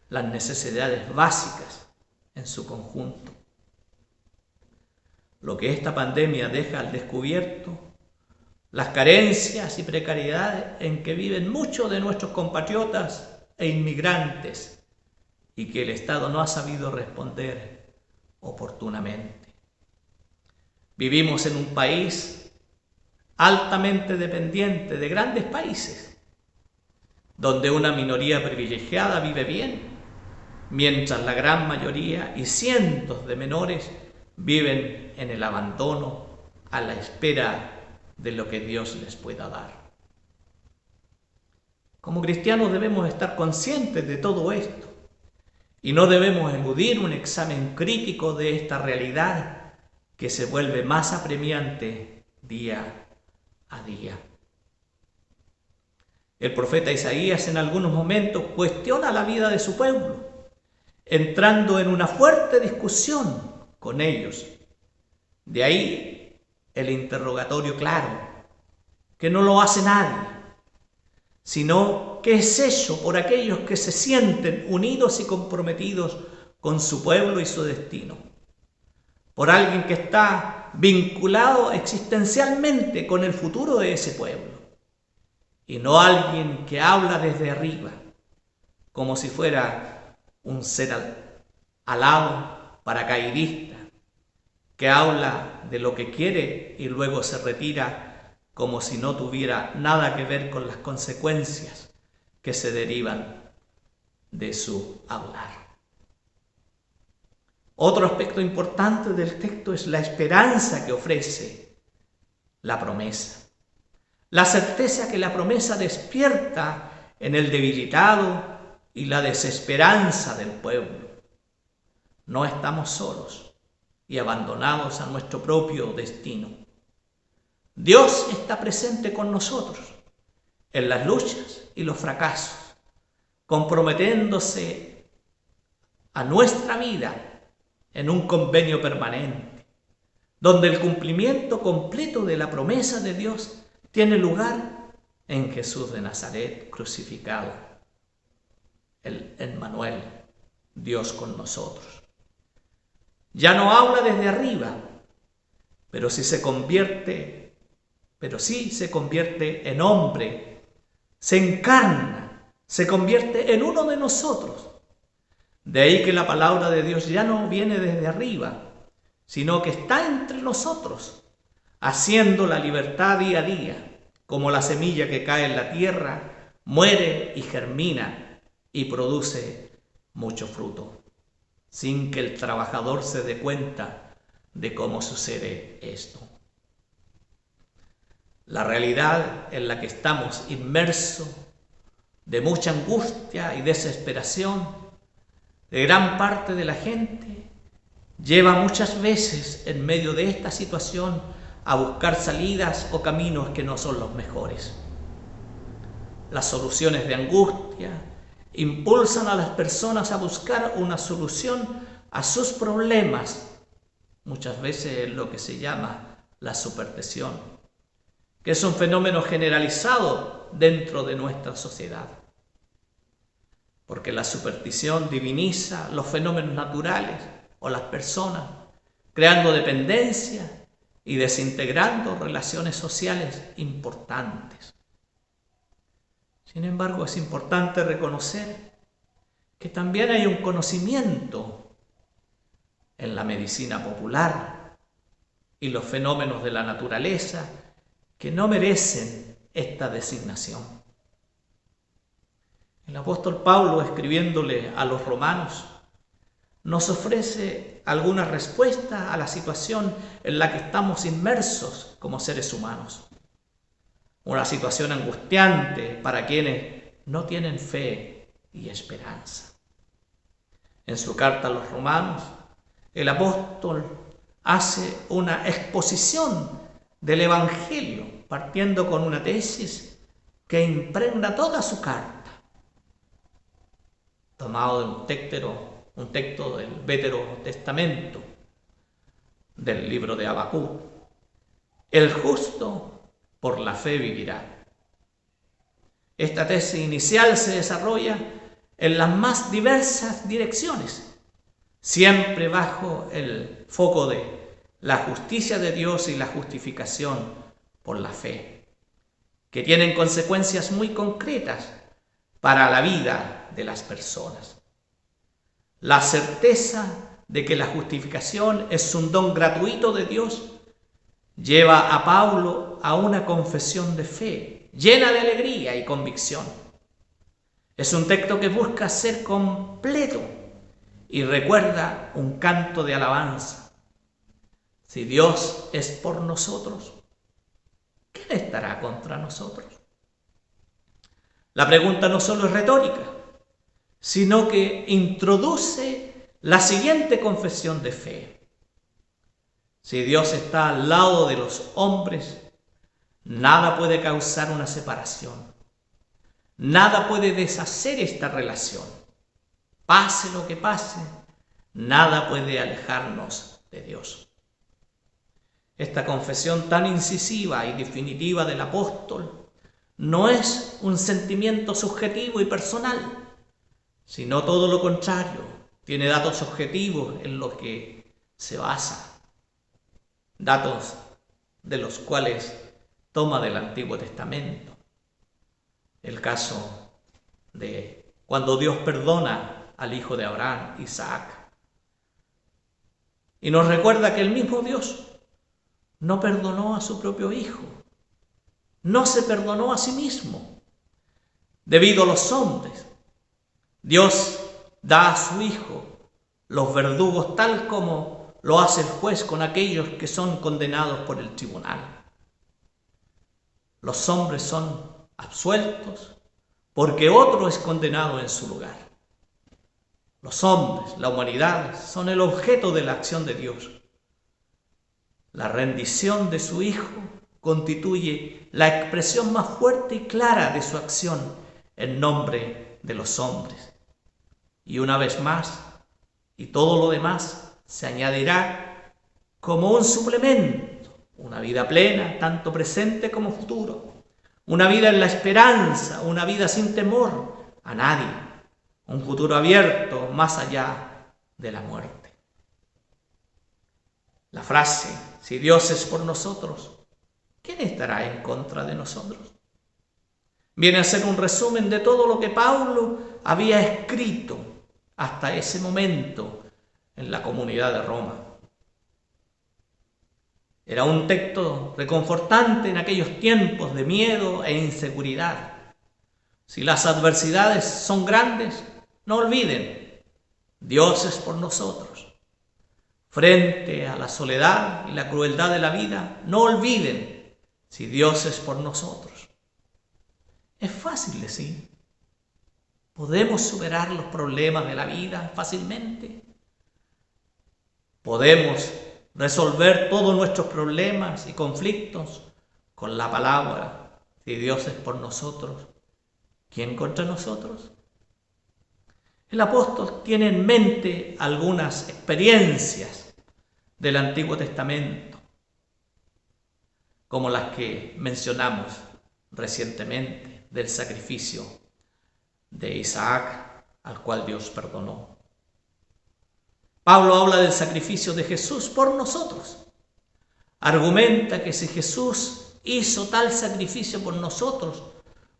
las necesidades básicas en su conjunto. Lo que esta pandemia deja al descubierto, las carencias y precariedades en que viven muchos de nuestros compatriotas e inmigrantes y que el Estado no ha sabido responder oportunamente. Vivimos en un país altamente dependiente de grandes países, donde una minoría privilegiada vive bien, mientras la gran mayoría y cientos de menores viven en el abandono a la espera de lo que Dios les pueda dar. Como cristianos debemos estar conscientes de todo esto y no debemos eludir un examen crítico de esta realidad que se vuelve más apremiante día a día. El profeta Isaías en algunos momentos cuestiona la vida de su pueblo, entrando en una fuerte discusión con ellos. De ahí el interrogatorio claro, que no lo hace nadie, sino que es hecho por aquellos que se sienten unidos y comprometidos con su pueblo y su destino, por alguien que está vinculado existencialmente con el futuro de ese pueblo, y no alguien que habla desde arriba, como si fuera un ser alado, paracaidista, que habla de lo que quiere y luego se retira como si no tuviera nada que ver con las consecuencias que se derivan de su hablar. Otro aspecto importante del texto es la esperanza que ofrece la promesa. La certeza que la promesa despierta en el debilitado y la desesperanza del pueblo. No estamos solos y abandonados a nuestro propio destino. Dios está presente con nosotros en las luchas y los fracasos, comprometiéndose a nuestra vida en un convenio permanente, donde el cumplimiento completo de la promesa de Dios tiene lugar en Jesús de Nazaret crucificado, el Emmanuel, Dios con nosotros. Ya no habla desde arriba, pero sí se convierte en hombre, se encarna, se convierte en uno de nosotros. De ahí que la palabra de Dios ya no viene desde arriba, sino que está entre nosotros, haciendo la libertad día a día, como la semilla que cae en la tierra, muere y germina y produce mucho fruto, sin que el trabajador se dé cuenta de cómo sucede esto. La realidad en la que estamos inmersos, de mucha angustia y desesperación de gran parte de la gente, lleva muchas veces en medio de esta situación a buscar salidas o caminos que no son los mejores. Las soluciones de angustia impulsan a las personas a buscar una solución a sus problemas, muchas veces lo que se llama la superstición, que es un fenómeno generalizado dentro de nuestra sociedad. Porque la superstición diviniza los fenómenos naturales o las personas, creando dependencia y desintegrando relaciones sociales importantes. Sin embargo, es importante reconocer que también hay un conocimiento en la medicina popular y los fenómenos de la naturaleza que no merecen esta designación. El apóstol Pablo, escribiéndole a los romanos, nos ofrece alguna respuesta a la situación en la que estamos inmersos como seres humanos. Una situación angustiante para quienes no tienen fe y esperanza. En su carta a los Romanos, el apóstol hace una exposición del Evangelio, partiendo con una tesis que impregna toda su carta, tomado de un texto del Vetero Testamento, del libro de Habacuc. El justo por la fe vivirá. Esta tesis inicial se desarrolla en las más diversas direcciones, siempre bajo el foco de la justicia de Dios y la justificación por la fe, que tienen consecuencias muy concretas para la vida de las personas. La certeza de que la justificación es un don gratuito de Dios lleva a Pablo a una confesión de fe, llena de alegría y convicción. Es un texto que busca ser completo y recuerda un canto de alabanza. Si Dios es por nosotros, ¿quién estará contra nosotros? La pregunta no solo es retórica, sino que introduce la siguiente confesión de fe. Si Dios está al lado de los hombres, nada puede causar una separación. Nada puede deshacer esta relación. Pase lo que pase, nada puede alejarnos de Dios. Esta confesión tan incisiva y definitiva del apóstol no es un sentimiento subjetivo y personal, sino todo lo contrario, tiene datos objetivos en los que se basa, datos de los cuales toma del Antiguo Testamento. El caso de cuando Dios perdona al hijo de Abraham, Isaac, y nos recuerda que el mismo Dios no perdonó a su propio hijo, no se perdonó a sí mismo, debido a los hombres. Dios da a su hijo los verdugos tal como lo hace el juez con aquellos que son condenados por el tribunal. Los hombres son absueltos porque otro es condenado en su lugar. Los hombres, la humanidad, son el objeto de la acción de Dios. La rendición de su Hijo constituye la expresión más fuerte y clara de su acción en nombre de los hombres. Y una vez más, y todo lo demás se añadirá como un suplemento, una vida plena, tanto presente como futuro, una vida en la esperanza, una vida sin temor a nadie, un futuro abierto más allá de la muerte. La frase, si Dios es por nosotros, ¿quién estará en contra de nosotros? Viene a ser un resumen de todo lo que Pablo había escrito hasta ese momento en la comunidad de Roma. Era un texto reconfortante en aquellos tiempos de miedo e inseguridad. Si las adversidades son grandes, no olviden, Dios es por nosotros. Frente a la soledad y la crueldad de la vida, no olviden, si Dios es por nosotros. Es fácil decir. ¿Podemos superar los problemas de la vida fácilmente? ¿Podemos resolver todos nuestros problemas y conflictos con la palabra, si Dios es por nosotros, ¿quién contra nosotros? El apóstol tiene en mente algunas experiencias del Antiguo Testamento, como las que mencionamos recientemente del sacrificio de Isaac, al cual Dios perdonó. Pablo habla del sacrificio de Jesús por nosotros. Argumenta que si Jesús hizo tal sacrificio por nosotros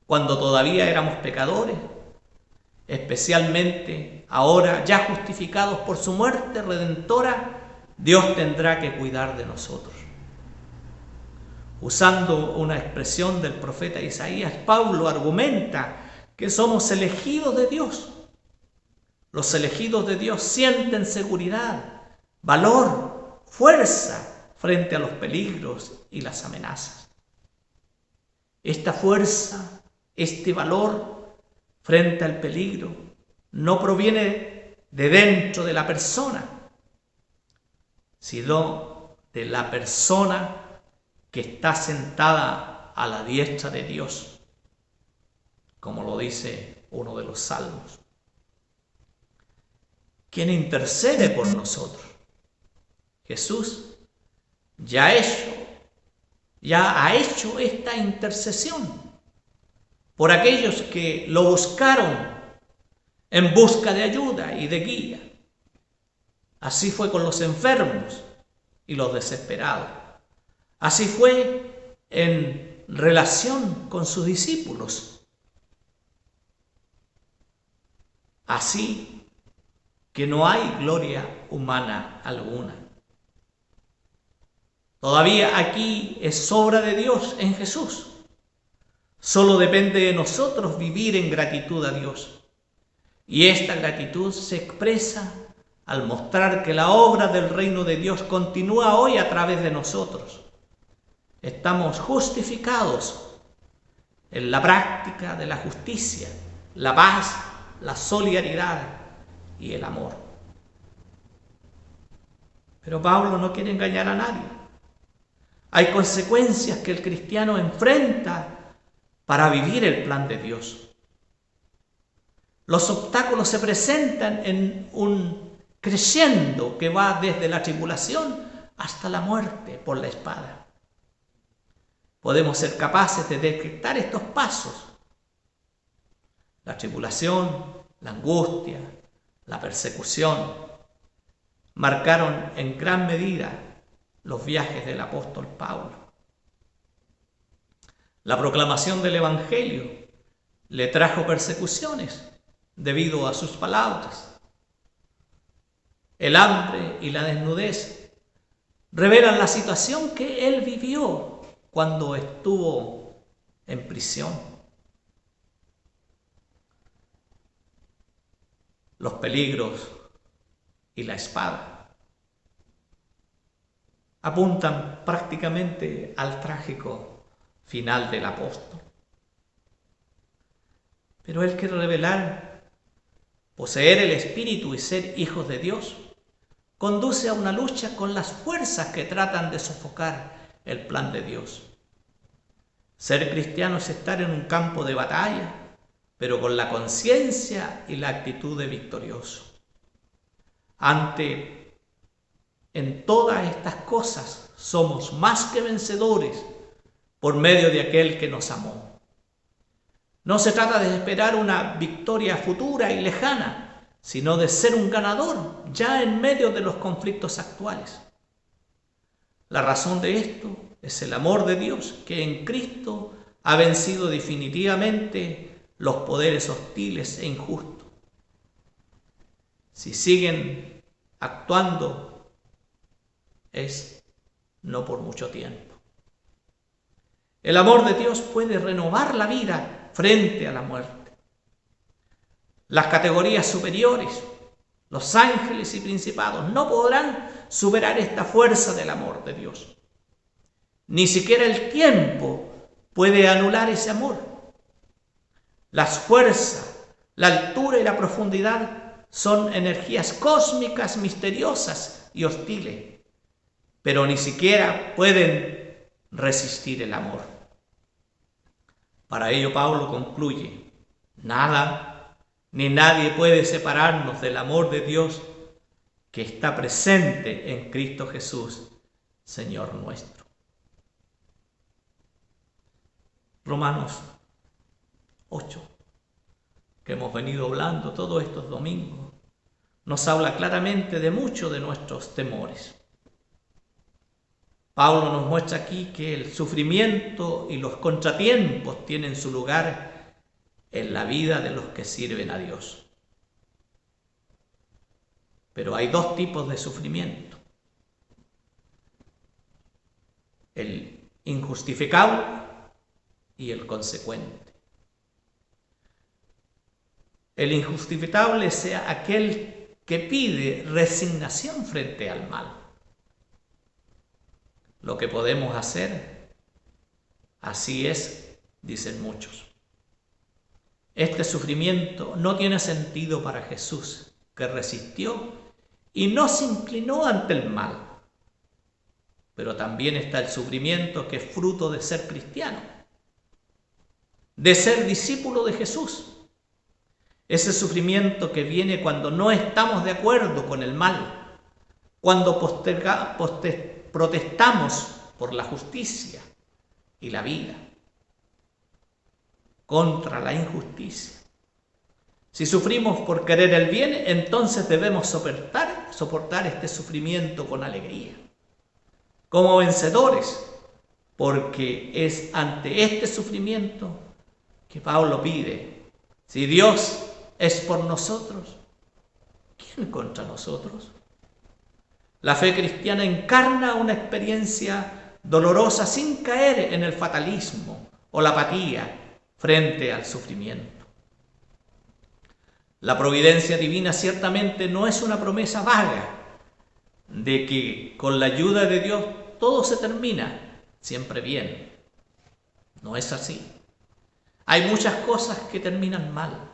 cuando todavía éramos pecadores, especialmente ahora ya justificados por su muerte redentora, Dios tendrá que cuidar de nosotros. Usando una expresión del profeta Isaías, Pablo argumenta que somos elegidos de Dios. Los elegidos de Dios sienten seguridad, valor, fuerza frente a los peligros y las amenazas. Esta fuerza, este valor frente al peligro, no proviene de dentro de la persona, sino de la persona que está sentada a la diestra de Dios, como lo dice uno de los salmos. ¿Quién intercede por nosotros? Jesús ya ha hecho esta intercesión por aquellos que lo buscaron en busca de ayuda y de guía. Así fue con los enfermos y los desesperados. Así fue en relación con sus discípulos. Así que no hay gloria humana alguna. Todavía aquí es obra de Dios en Jesús. Solo depende de nosotros vivir en gratitud a Dios. Y esta gratitud se expresa al mostrar que la obra del reino de Dios continúa hoy a través de nosotros. Estamos justificados en la práctica de la justicia, la paz, la solidaridad y el amor. Pero Pablo no quiere engañar a nadie. Hay consecuencias que el cristiano enfrenta para vivir el plan de Dios. Los obstáculos se presentan en un creciendo que va desde la tribulación hasta la muerte por la espada. Podemos ser capaces de detectar estos pasos. La tribulación, la angustia, la persecución marcaron en gran medida los viajes del apóstol Pablo. La proclamación del Evangelio le trajo persecuciones debido a sus palabras. El hambre y la desnudez revelan la situación que él vivió cuando estuvo en prisión. Los peligros y la espada apuntan prácticamente al trágico final del apóstol. Pero él quiere revelar, poseer el Espíritu y ser hijos de Dios, conduce a una lucha con las fuerzas que tratan de sofocar el plan de Dios. Ser cristiano es estar en un campo de batalla, pero con la conciencia y la actitud de victorioso. En todas estas cosas somos más que vencedores por medio de aquel que nos amó. No se trata de esperar una victoria futura y lejana, sino de ser un ganador ya en medio de los conflictos actuales. La razón de esto es el amor de Dios, que en Cristo ha vencido definitivamente los poderes hostiles e injustos. Si siguen actuando, es no por mucho tiempo. El amor de Dios puede renovar la vida frente a la muerte. Las categorías superiores, los ángeles y principados, no podrán superar esta fuerza del amor de Dios. Ni siquiera el tiempo puede anular ese amor. Las fuerzas, la altura y la profundidad son energías cósmicas, misteriosas y hostiles, pero ni siquiera pueden resistir el amor. Para ello Pablo concluye: nada ni nadie puede separarnos del amor de Dios que está presente en Cristo Jesús, Señor nuestro. Romanos 8, que hemos venido hablando todos estos domingos, nos habla claramente de muchos de nuestros temores. Pablo nos muestra aquí que el sufrimiento y los contratiempos tienen su lugar en la vida de los que sirven a Dios. Pero hay dos tipos de sufrimiento: el injustificable y el consecuente. el injustificable sea aquel que pide resignación frente al mal. Lo que podemos hacer, así es, dicen muchos. Este sufrimiento no tiene sentido para Jesús, que resistió y no se inclinó ante el mal. Pero también está el sufrimiento que es fruto de ser cristiano, de ser discípulo de Jesús. Ese sufrimiento que viene cuando no estamos de acuerdo con el mal, cuando protestamos por la justicia y la vida, contra la injusticia. Si sufrimos por querer el bien, entonces debemos soportar este sufrimiento con alegría, como vencedores, porque es ante este sufrimiento que Pablo pide: si Dios es por nosotros, ¿quién contra nosotros? La fe cristiana encarna una experiencia dolorosa sin caer en el fatalismo o la apatía frente al sufrimiento. La providencia divina ciertamente no es una promesa vaga de que con la ayuda de Dios todo se termina siempre bien. No es así. Hay muchas cosas que terminan mal.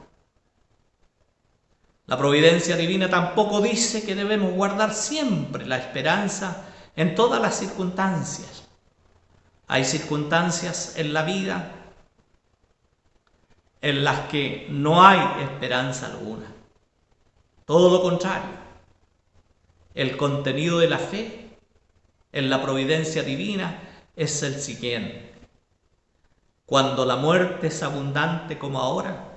La providencia divina tampoco dice que debemos guardar siempre la esperanza en todas las circunstancias. Hay circunstancias en la vida en las que no hay esperanza alguna. Todo lo contrario. El contenido de la fe en la providencia divina es el siguiente: cuando la muerte es abundante como ahora,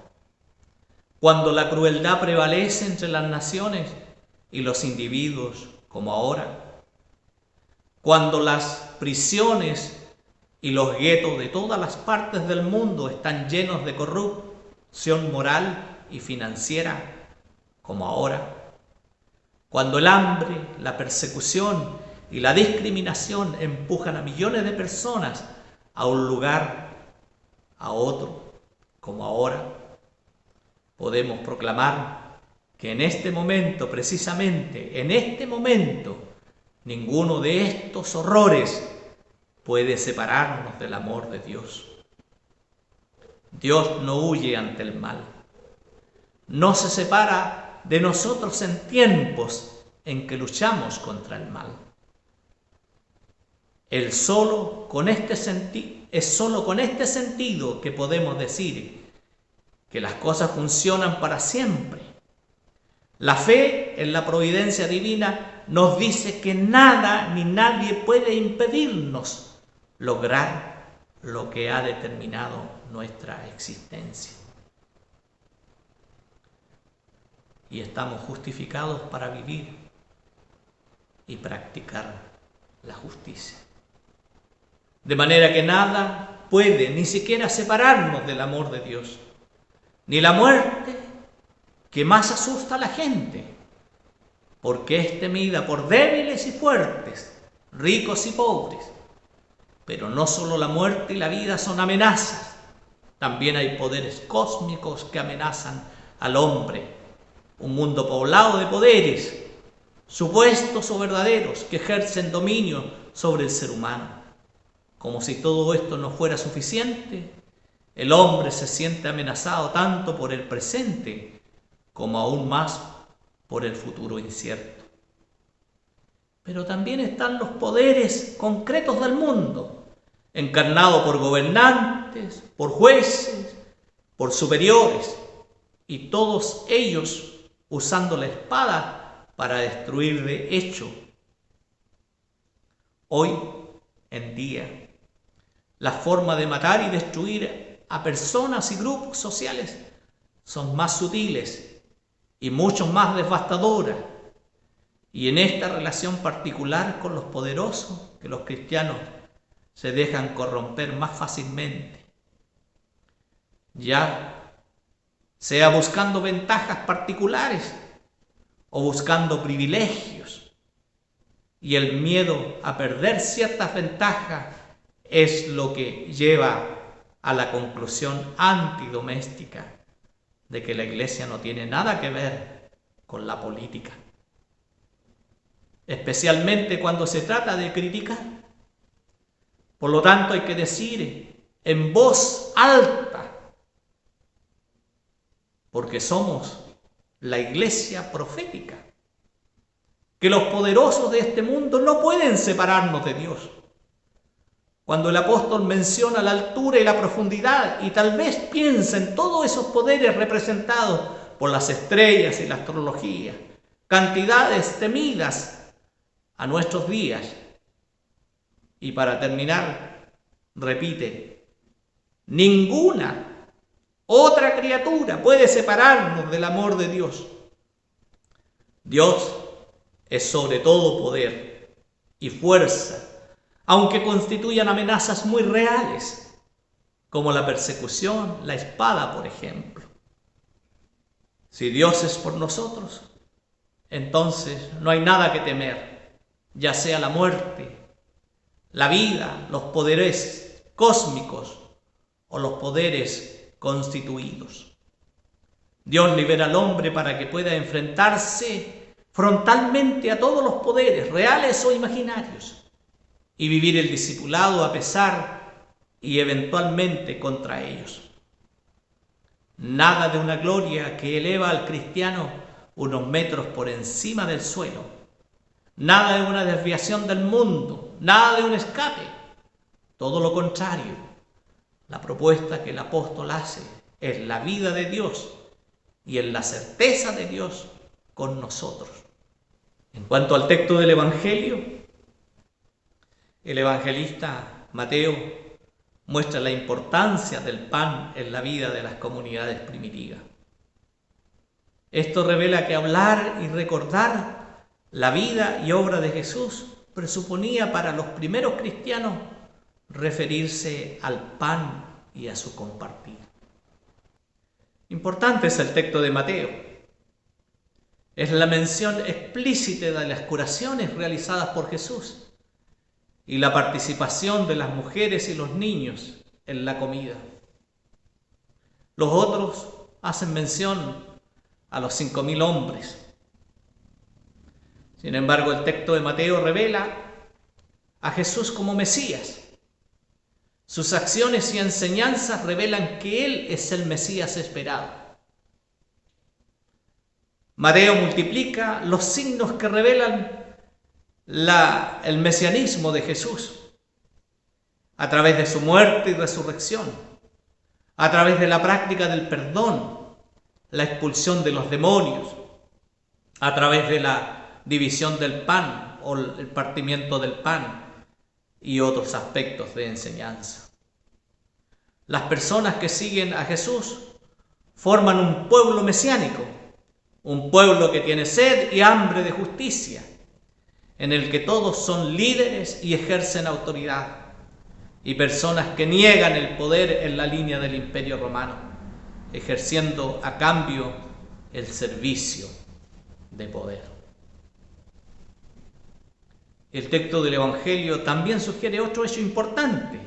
cuando la crueldad prevalece entre las naciones y los individuos como ahora, cuando las prisiones y los guetos de todas las partes del mundo están llenos de corrupción moral y financiera como ahora, cuando el hambre, la persecución y la discriminación empujan a millones de personas a un lugar, a otro, como ahora, podemos proclamar que en este momento, precisamente en este momento, ninguno de estos horrores puede separarnos del amor de Dios. Dios no huye ante el mal. No se separa de nosotros en tiempos en que luchamos contra el mal. Es solo con este sentido que podemos decir que las cosas funcionan para siempre. La fe en la providencia divina nos dice que nada ni nadie puede impedirnos lograr lo que ha determinado nuestra existencia. Y estamos justificados para vivir y practicar la justicia. De manera que nada puede ni siquiera separarnos del amor de Dios, ni la muerte, que más asusta a la gente, porque es temida por débiles y fuertes, ricos y pobres. Pero no solo la muerte y la vida son amenazas, también hay poderes cósmicos que amenazan al hombre, un mundo poblado de poderes, supuestos o verdaderos, que ejercen dominio sobre el ser humano. Como si todo esto no fuera suficiente, el hombre se siente amenazado tanto por el presente como aún más por el futuro incierto. Pero también están los poderes concretos del mundo, encarnado por gobernantes, por jueces, por superiores, y todos ellos usando la espada para destruir de hecho. Hoy en día, la forma de matar y destruir a personas y grupos sociales son más sutiles y mucho más devastadoras. Y en esta relación particular con los poderosos, que los cristianos se dejan corromper más fácilmente, ya sea buscando ventajas particulares o buscando privilegios, y el miedo a perder ciertas ventajas es lo que lleva a la conclusión antidoméstica de que la Iglesia no tiene nada que ver con la política, especialmente cuando se trata de criticar. Por lo tanto, hay que decir en voz alta, porque somos la Iglesia profética, que los poderosos de este mundo no pueden separarnos de Dios. Cuando el apóstol menciona la altura y la profundidad, y tal vez piensa en todos esos poderes representados por las estrellas y la astrología, cantidades temidas a nuestros días. Y para terminar, repite, ninguna otra criatura puede separarnos del amor de Dios. Dios es sobre todo poder y fuerza, aunque constituyan amenazas muy reales, como la persecución, la espada, por ejemplo. Si Dios es por nosotros, entonces no hay nada que temer, ya sea la muerte, la vida, los poderes cósmicos o los poderes constituidos. Dios libera al hombre para que pueda enfrentarse frontalmente a todos los poderes, reales o imaginarios, y vivir el discipulado a pesar y eventualmente contra ellos. Nada de una gloria que eleva al cristiano unos metros por encima del suelo. Nada de una desviación del mundo, nada de un escape. Todo lo contrario, la propuesta que el apóstol hace es la vida de Dios y en la certeza de Dios con nosotros. En cuanto al texto del Evangelio, el evangelista Mateo muestra la importancia del pan en la vida de las comunidades primitivas. Esto revela que hablar y recordar la vida y obra de Jesús presuponía para los primeros cristianos referirse al pan y a su compartir. Importante es el texto de Mateo. Es la mención explícita de las curaciones realizadas por Jesús y la participación de las mujeres y los niños en la comida. Los otros hacen mención a los 5.000 hombres. Sin embargo, el texto de Mateo revela a Jesús como Mesías. Sus acciones y enseñanzas revelan que Él es el Mesías esperado. Mateo multiplica los signos que revelan el mesianismo de Jesús a través de su muerte y resurrección, a través de la práctica del perdón, la expulsión de los demonios, a través de la división del pan o el partimiento del pan y otros aspectos de enseñanza. Las personas que siguen a Jesús forman un pueblo mesiánico, un pueblo que tiene sed y hambre de justicia, en el que todos son líderes y ejercen autoridad, y personas que niegan el poder en la línea del Imperio Romano, ejerciendo a cambio el servicio de poder. El texto del Evangelio también sugiere otro hecho importante: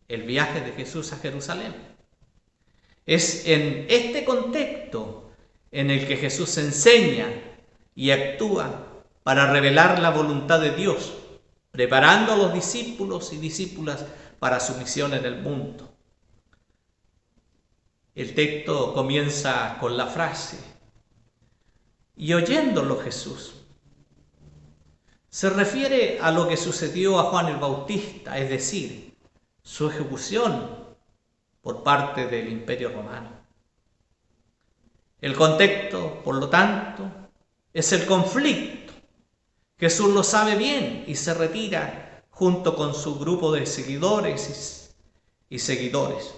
el viaje de Jesús a Jerusalén. Es en este contexto en el que Jesús enseña y actúa para revelar la voluntad de Dios, preparando a los discípulos y discípulas para su misión en el mundo. El texto comienza con la frase: y oyéndolo Jesús. Se refiere a lo que sucedió a Juan el Bautista, es decir, su ejecución por parte del Imperio Romano. El contexto, por lo tanto, es el conflicto. Jesús lo sabe bien y se retira junto con su grupo de seguidores y seguidores.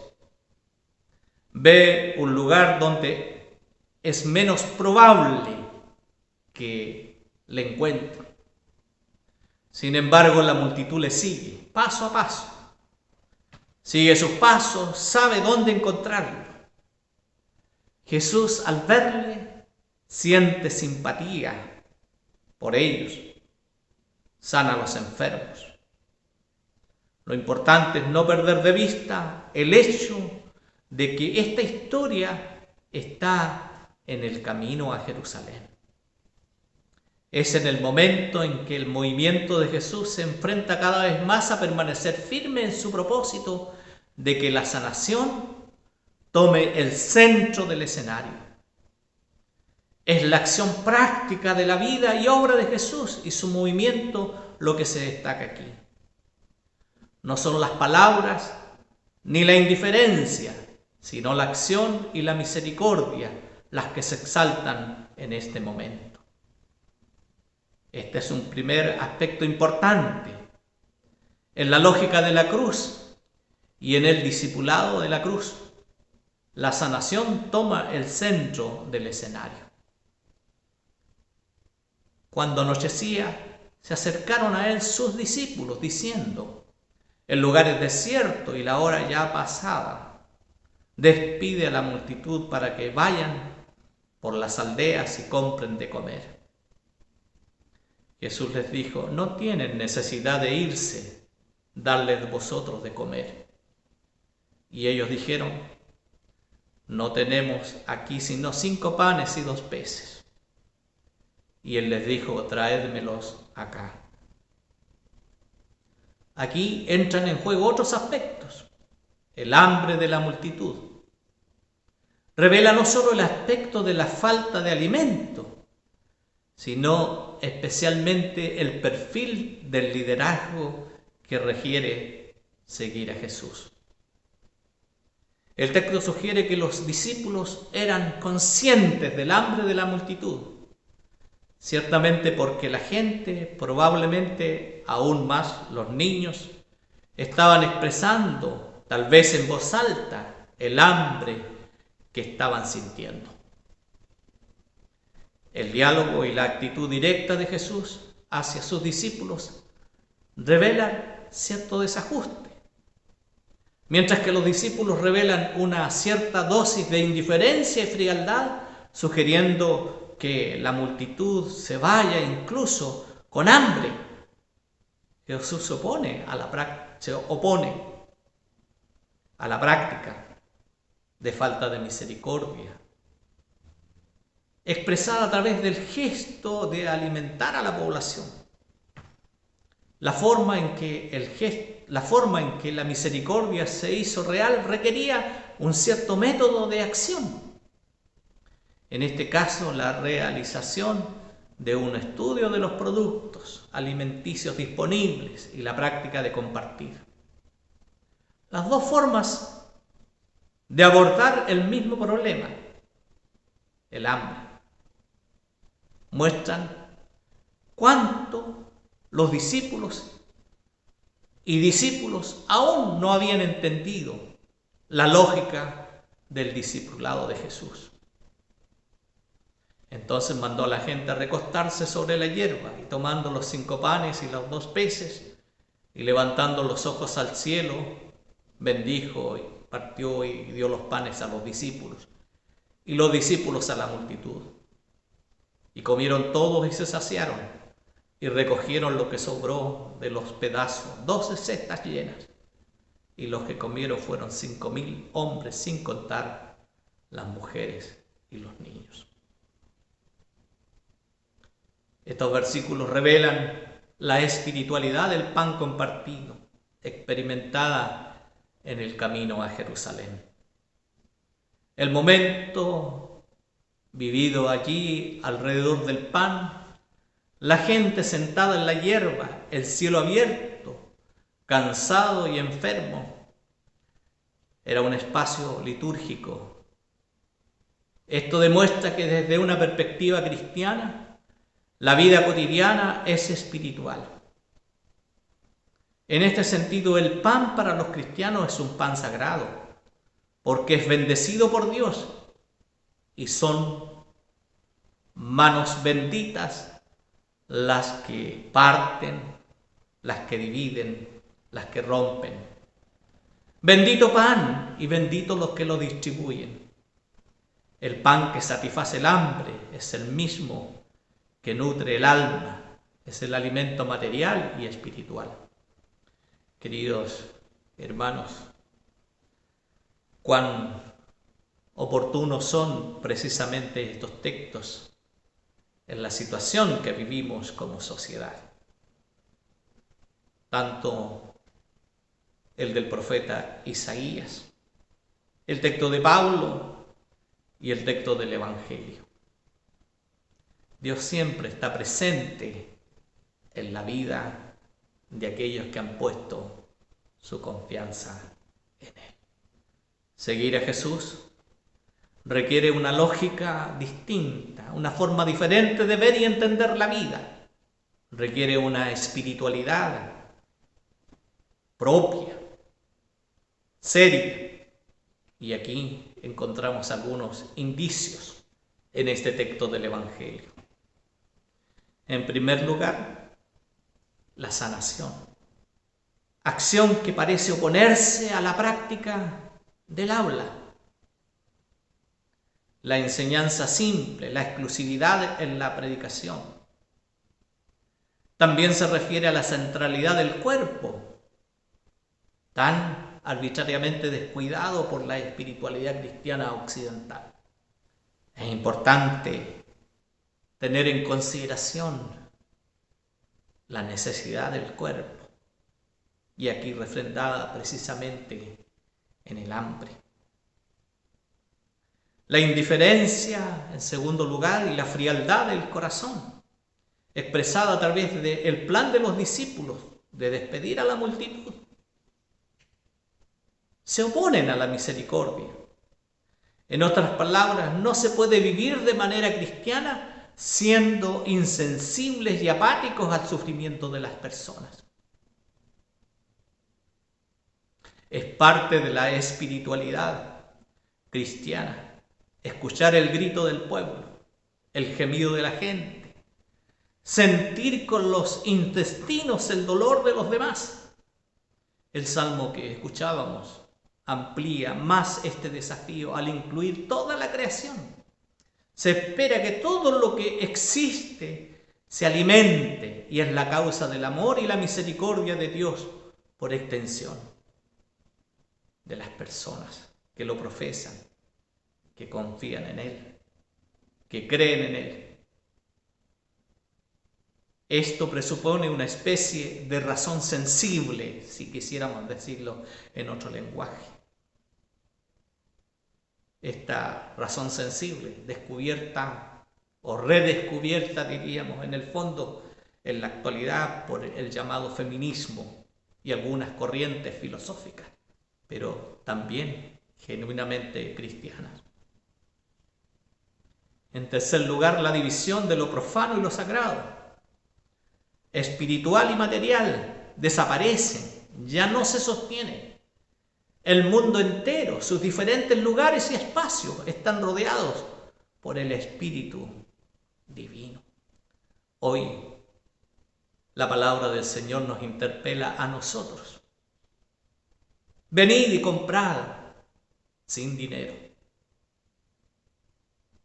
Ve un lugar donde es menos probable que le encuentre. Sin embargo, la multitud le sigue, paso a paso. Sigue sus pasos, sabe dónde encontrarlo. Jesús, al verle, siente simpatía por ellos. Sana a los enfermos. Lo importante es no perder de vista el hecho de que esta historia está en el camino a Jerusalén. Es en el momento en que el movimiento de Jesús se enfrenta cada vez más a permanecer firme en su propósito de que la sanación tome el centro del escenario. Es la acción práctica de la vida y obra de Jesús y su movimiento lo que se destaca aquí. No son las palabras ni la indiferencia, sino la acción y la misericordia las que se exaltan en este momento. Este es un primer aspecto importante en la lógica de la cruz y en el discipulado de la cruz. La sanación toma el centro del escenario. Cuando anochecía, se acercaron a él sus discípulos diciendo: el lugar es desierto y la hora ya pasada. Despide a la multitud para que vayan por las aldeas y compren de comer. Jesús les dijo: no tienen necesidad de irse, darles vosotros de comer. Y ellos dijeron: no tenemos aquí sino 5 panes y 2 peces. Y él les dijo: traédmelos acá. Aquí entran en juego otros aspectos. El hambre de la multitud revela no solo el aspecto de la falta de alimento, sino especialmente el perfil del liderazgo que requiere seguir a Jesús. El texto sugiere que los discípulos eran conscientes del hambre de la multitud, ciertamente porque la gente, probablemente aún más los niños, estaban expresando, tal vez en voz alta, el hambre que estaban sintiendo. El diálogo y la actitud directa de Jesús hacia sus discípulos revelan cierto desajuste. Mientras que los discípulos revelan una cierta dosis de indiferencia y frialdad, sugiriendo que la multitud se vaya incluso con hambre, Jesús se opone a la práctica de falta de misericordia, expresada a través del gesto de alimentar a la población. La forma en que la misericordia se hizo real requería un cierto método de acción. En este caso, la realización de un estudio de los productos alimenticios disponibles y la práctica de compartir. Las dos formas de abordar el mismo problema, el hambre, muestran cuánto los discípulos aún no habían entendido la lógica del discipulado de Jesús. Entonces mandó a la gente a recostarse sobre la hierba y tomando los 5 panes y los 2 peces y levantando los ojos al cielo, bendijo y partió y dio los panes a los discípulos y los discípulos a la multitud. Y comieron todos y se saciaron y recogieron lo que sobró de los pedazos, 12 cestas llenas. Y los que comieron fueron 5.000 hombres, sin contar las mujeres y los niños. Estos versículos revelan la espiritualidad del pan compartido, experimentada en el camino a Jerusalén. El momento vivido allí alrededor del pan, la gente sentada en la hierba, el cielo abierto, cansado y enfermo, era un espacio litúrgico. Esto demuestra que desde una perspectiva cristiana, la vida cotidiana es espiritual. En este sentido, el pan para los cristianos es un pan sagrado, porque es bendecido por Dios y son manos benditas las que parten, las que dividen, las que rompen. Bendito pan y benditos los que lo distribuyen. El pan que satisface el hambre es el mismo que nutre el alma, es el alimento material y espiritual. Queridos hermanos, cuán oportunos son precisamente estos textos en la situación que vivimos como sociedad. Tanto el del profeta Isaías, el texto de Pablo y el texto del Evangelio. Dios siempre está presente en la vida de aquellos que han puesto su confianza en Él. Seguir a Jesús requiere una lógica distinta, una forma diferente de ver y entender la vida. Requiere una espiritualidad propia, seria. Y aquí encontramos algunos indicios en este texto del Evangelio. En primer lugar, la sanación. Acción que parece oponerse a la práctica del habla. La enseñanza simple, la exclusividad en la predicación. También se refiere a la centralidad del cuerpo, tan arbitrariamente descuidado por la espiritualidad cristiana occidental. Es importante tener en consideración la necesidad del cuerpo, y aquí refrendada precisamente en el hambre. La indiferencia, en segundo lugar, y la frialdad del corazón, expresada a través del plan de los discípulos de despedir a la multitud. Se oponen a la misericordia. En otras palabras, no se puede vivir de manera cristiana siendo insensibles y apáticos al sufrimiento de las personas. Es parte de la espiritualidad cristiana escuchar el grito del pueblo, el gemido de la gente, sentir con los intestinos el dolor de los demás. El salmo que escuchábamos amplía más este desafío al incluir toda la creación. Se espera que todo lo que existe se alimente, y es la causa del amor y la misericordia de Dios por extensión de las personas que lo profesan, que confían en Él, que creen en Él. Esto presupone una especie de razón sensible, si quisiéramos decirlo en otro lenguaje. Esta razón sensible, descubierta o redescubierta, diríamos, en el fondo, en la actualidad por el llamado feminismo y algunas corrientes filosóficas, pero también genuinamente cristianas. En tercer lugar, la división de lo profano y lo sagrado, espiritual y material, desaparecen, ya no se sostienen. El mundo entero, sus diferentes lugares y espacios están rodeados por el Espíritu Divino. Hoy, la palabra del Señor nos interpela a nosotros. Venid y comprad sin dinero.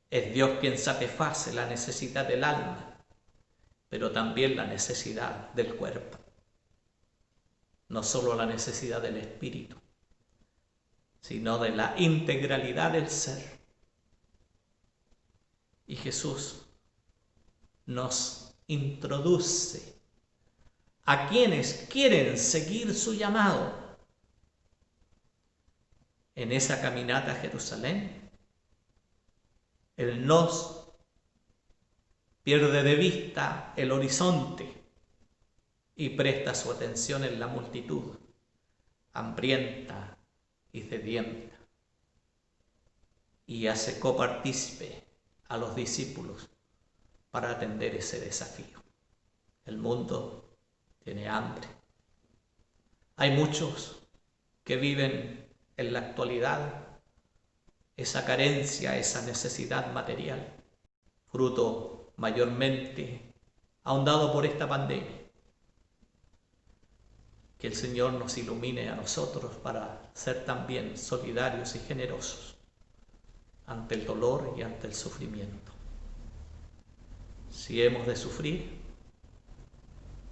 Es Dios quien satisface la necesidad del alma, pero también la necesidad del cuerpo. No solo la necesidad del espíritu, sino de la integralidad del ser. Y Jesús nos introduce a quienes quieren seguir su llamado en esa caminata a Jerusalén. Él nos pierde de vista el horizonte y presta su atención en la multitud, hambrienta y sedienta, y hace copartícipe a los discípulos para atender ese desafío. El mundo tiene hambre. Hay muchos que viven en la actualidad esa carencia, esa necesidad material, fruto mayormente ahondado por esta pandemia. Que el Señor nos ilumine a nosotros para ser también solidarios y generosos ante el dolor y ante el sufrimiento. Si hemos de sufrir,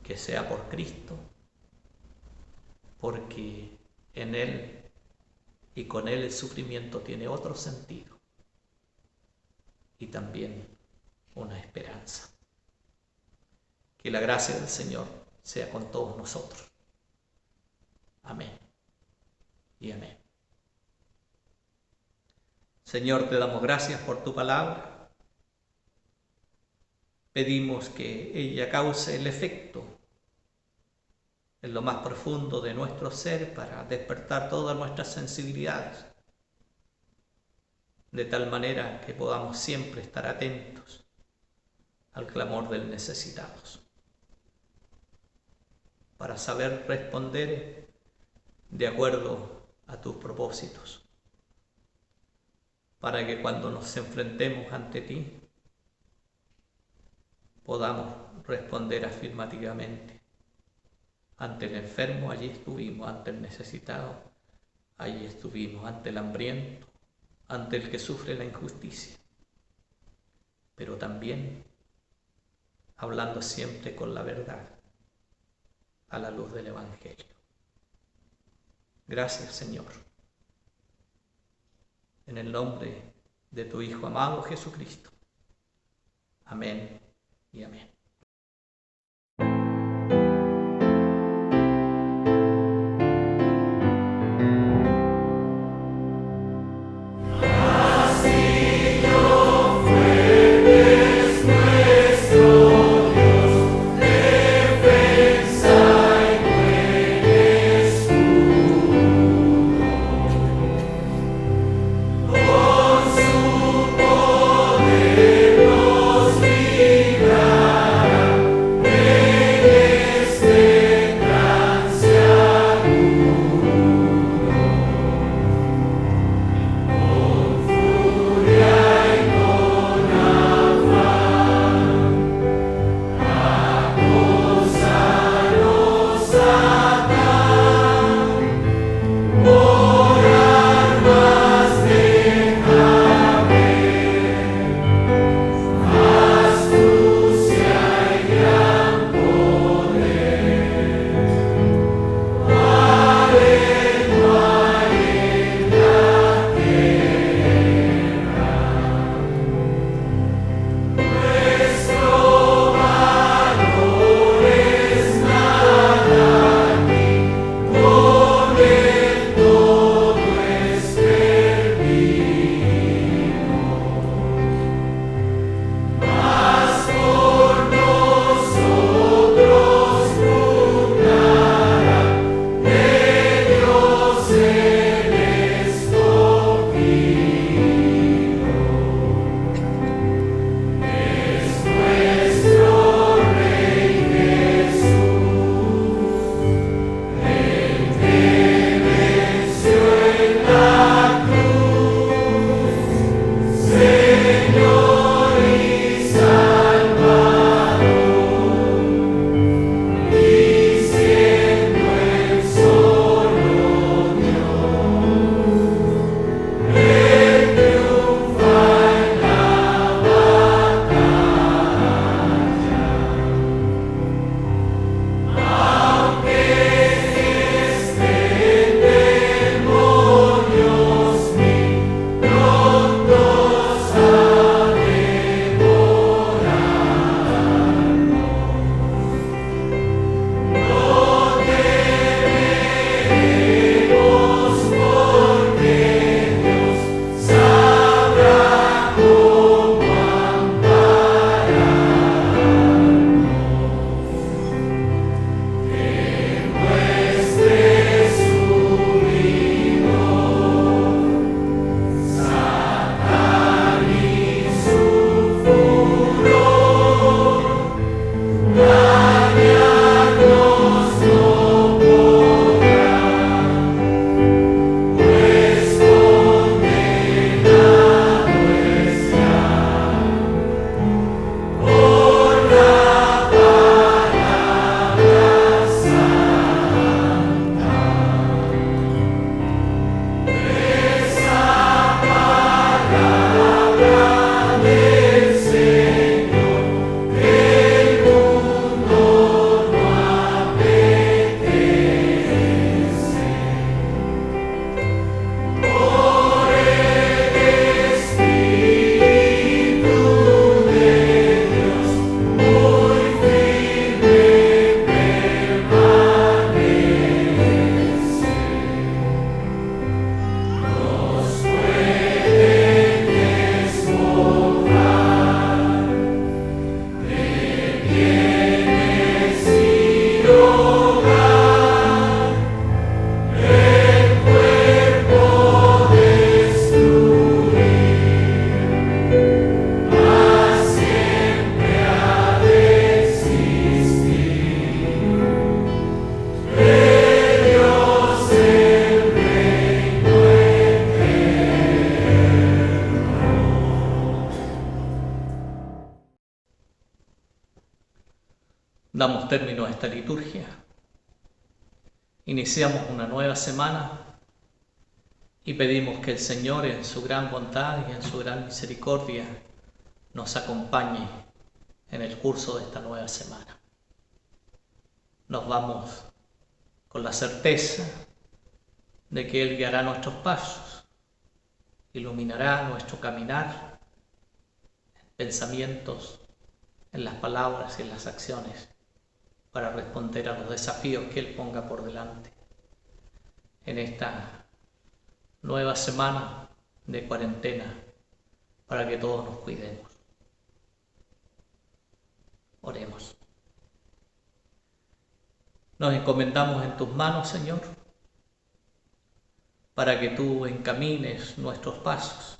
que sea por Cristo, porque en Él y con él el sufrimiento tiene otro sentido y también una esperanza. Que la gracia del Señor sea con todos nosotros. Amén y amén. Señor, te damos gracias por tu palabra. Pedimos que ella cause el efecto en lo más profundo de nuestro ser para despertar todas nuestras sensibilidades, de tal manera que podamos siempre estar atentos al clamor del necesitado, para saber responder de acuerdo a tus propósitos, para que cuando nos enfrentemos ante ti podamos responder afirmativamente. Ante el enfermo, allí estuvimos; ante el necesitado, allí estuvimos; ante el hambriento, ante el que sufre la injusticia, pero también hablando siempre con la verdad a la luz del Evangelio. Gracias, Señor. En el nombre de tu Hijo amado Jesucristo. Amén y amén. Con su poder nos libra. esta liturgia. Iniciamos una nueva semana y pedimos que el Señor en su gran bondad y en su gran misericordia nos acompañe en el curso de esta nueva semana. Nos vamos con la certeza de que Él guiará nuestros pasos, iluminará nuestro caminar en pensamientos, en las palabras y en las acciones para responder a los desafíos que Él ponga por delante en esta nueva semana de cuarentena para que todos nos cuidemos. Oremos. Nos encomendamos en tus manos, Señor, para que tú encamines nuestros pasos,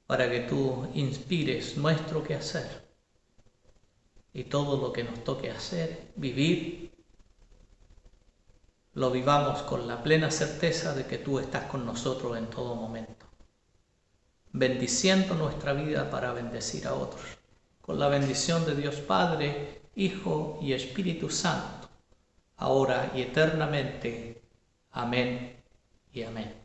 para que tú inspires nuestro quehacer y todo lo que nos toque hacer, vivir, lo vivamos con la plena certeza de que tú estás con nosotros en todo momento, bendiciendo nuestra vida para bendecir a otros, con la bendición de Dios Padre, Hijo y Espíritu Santo, ahora y eternamente. Amén y amén.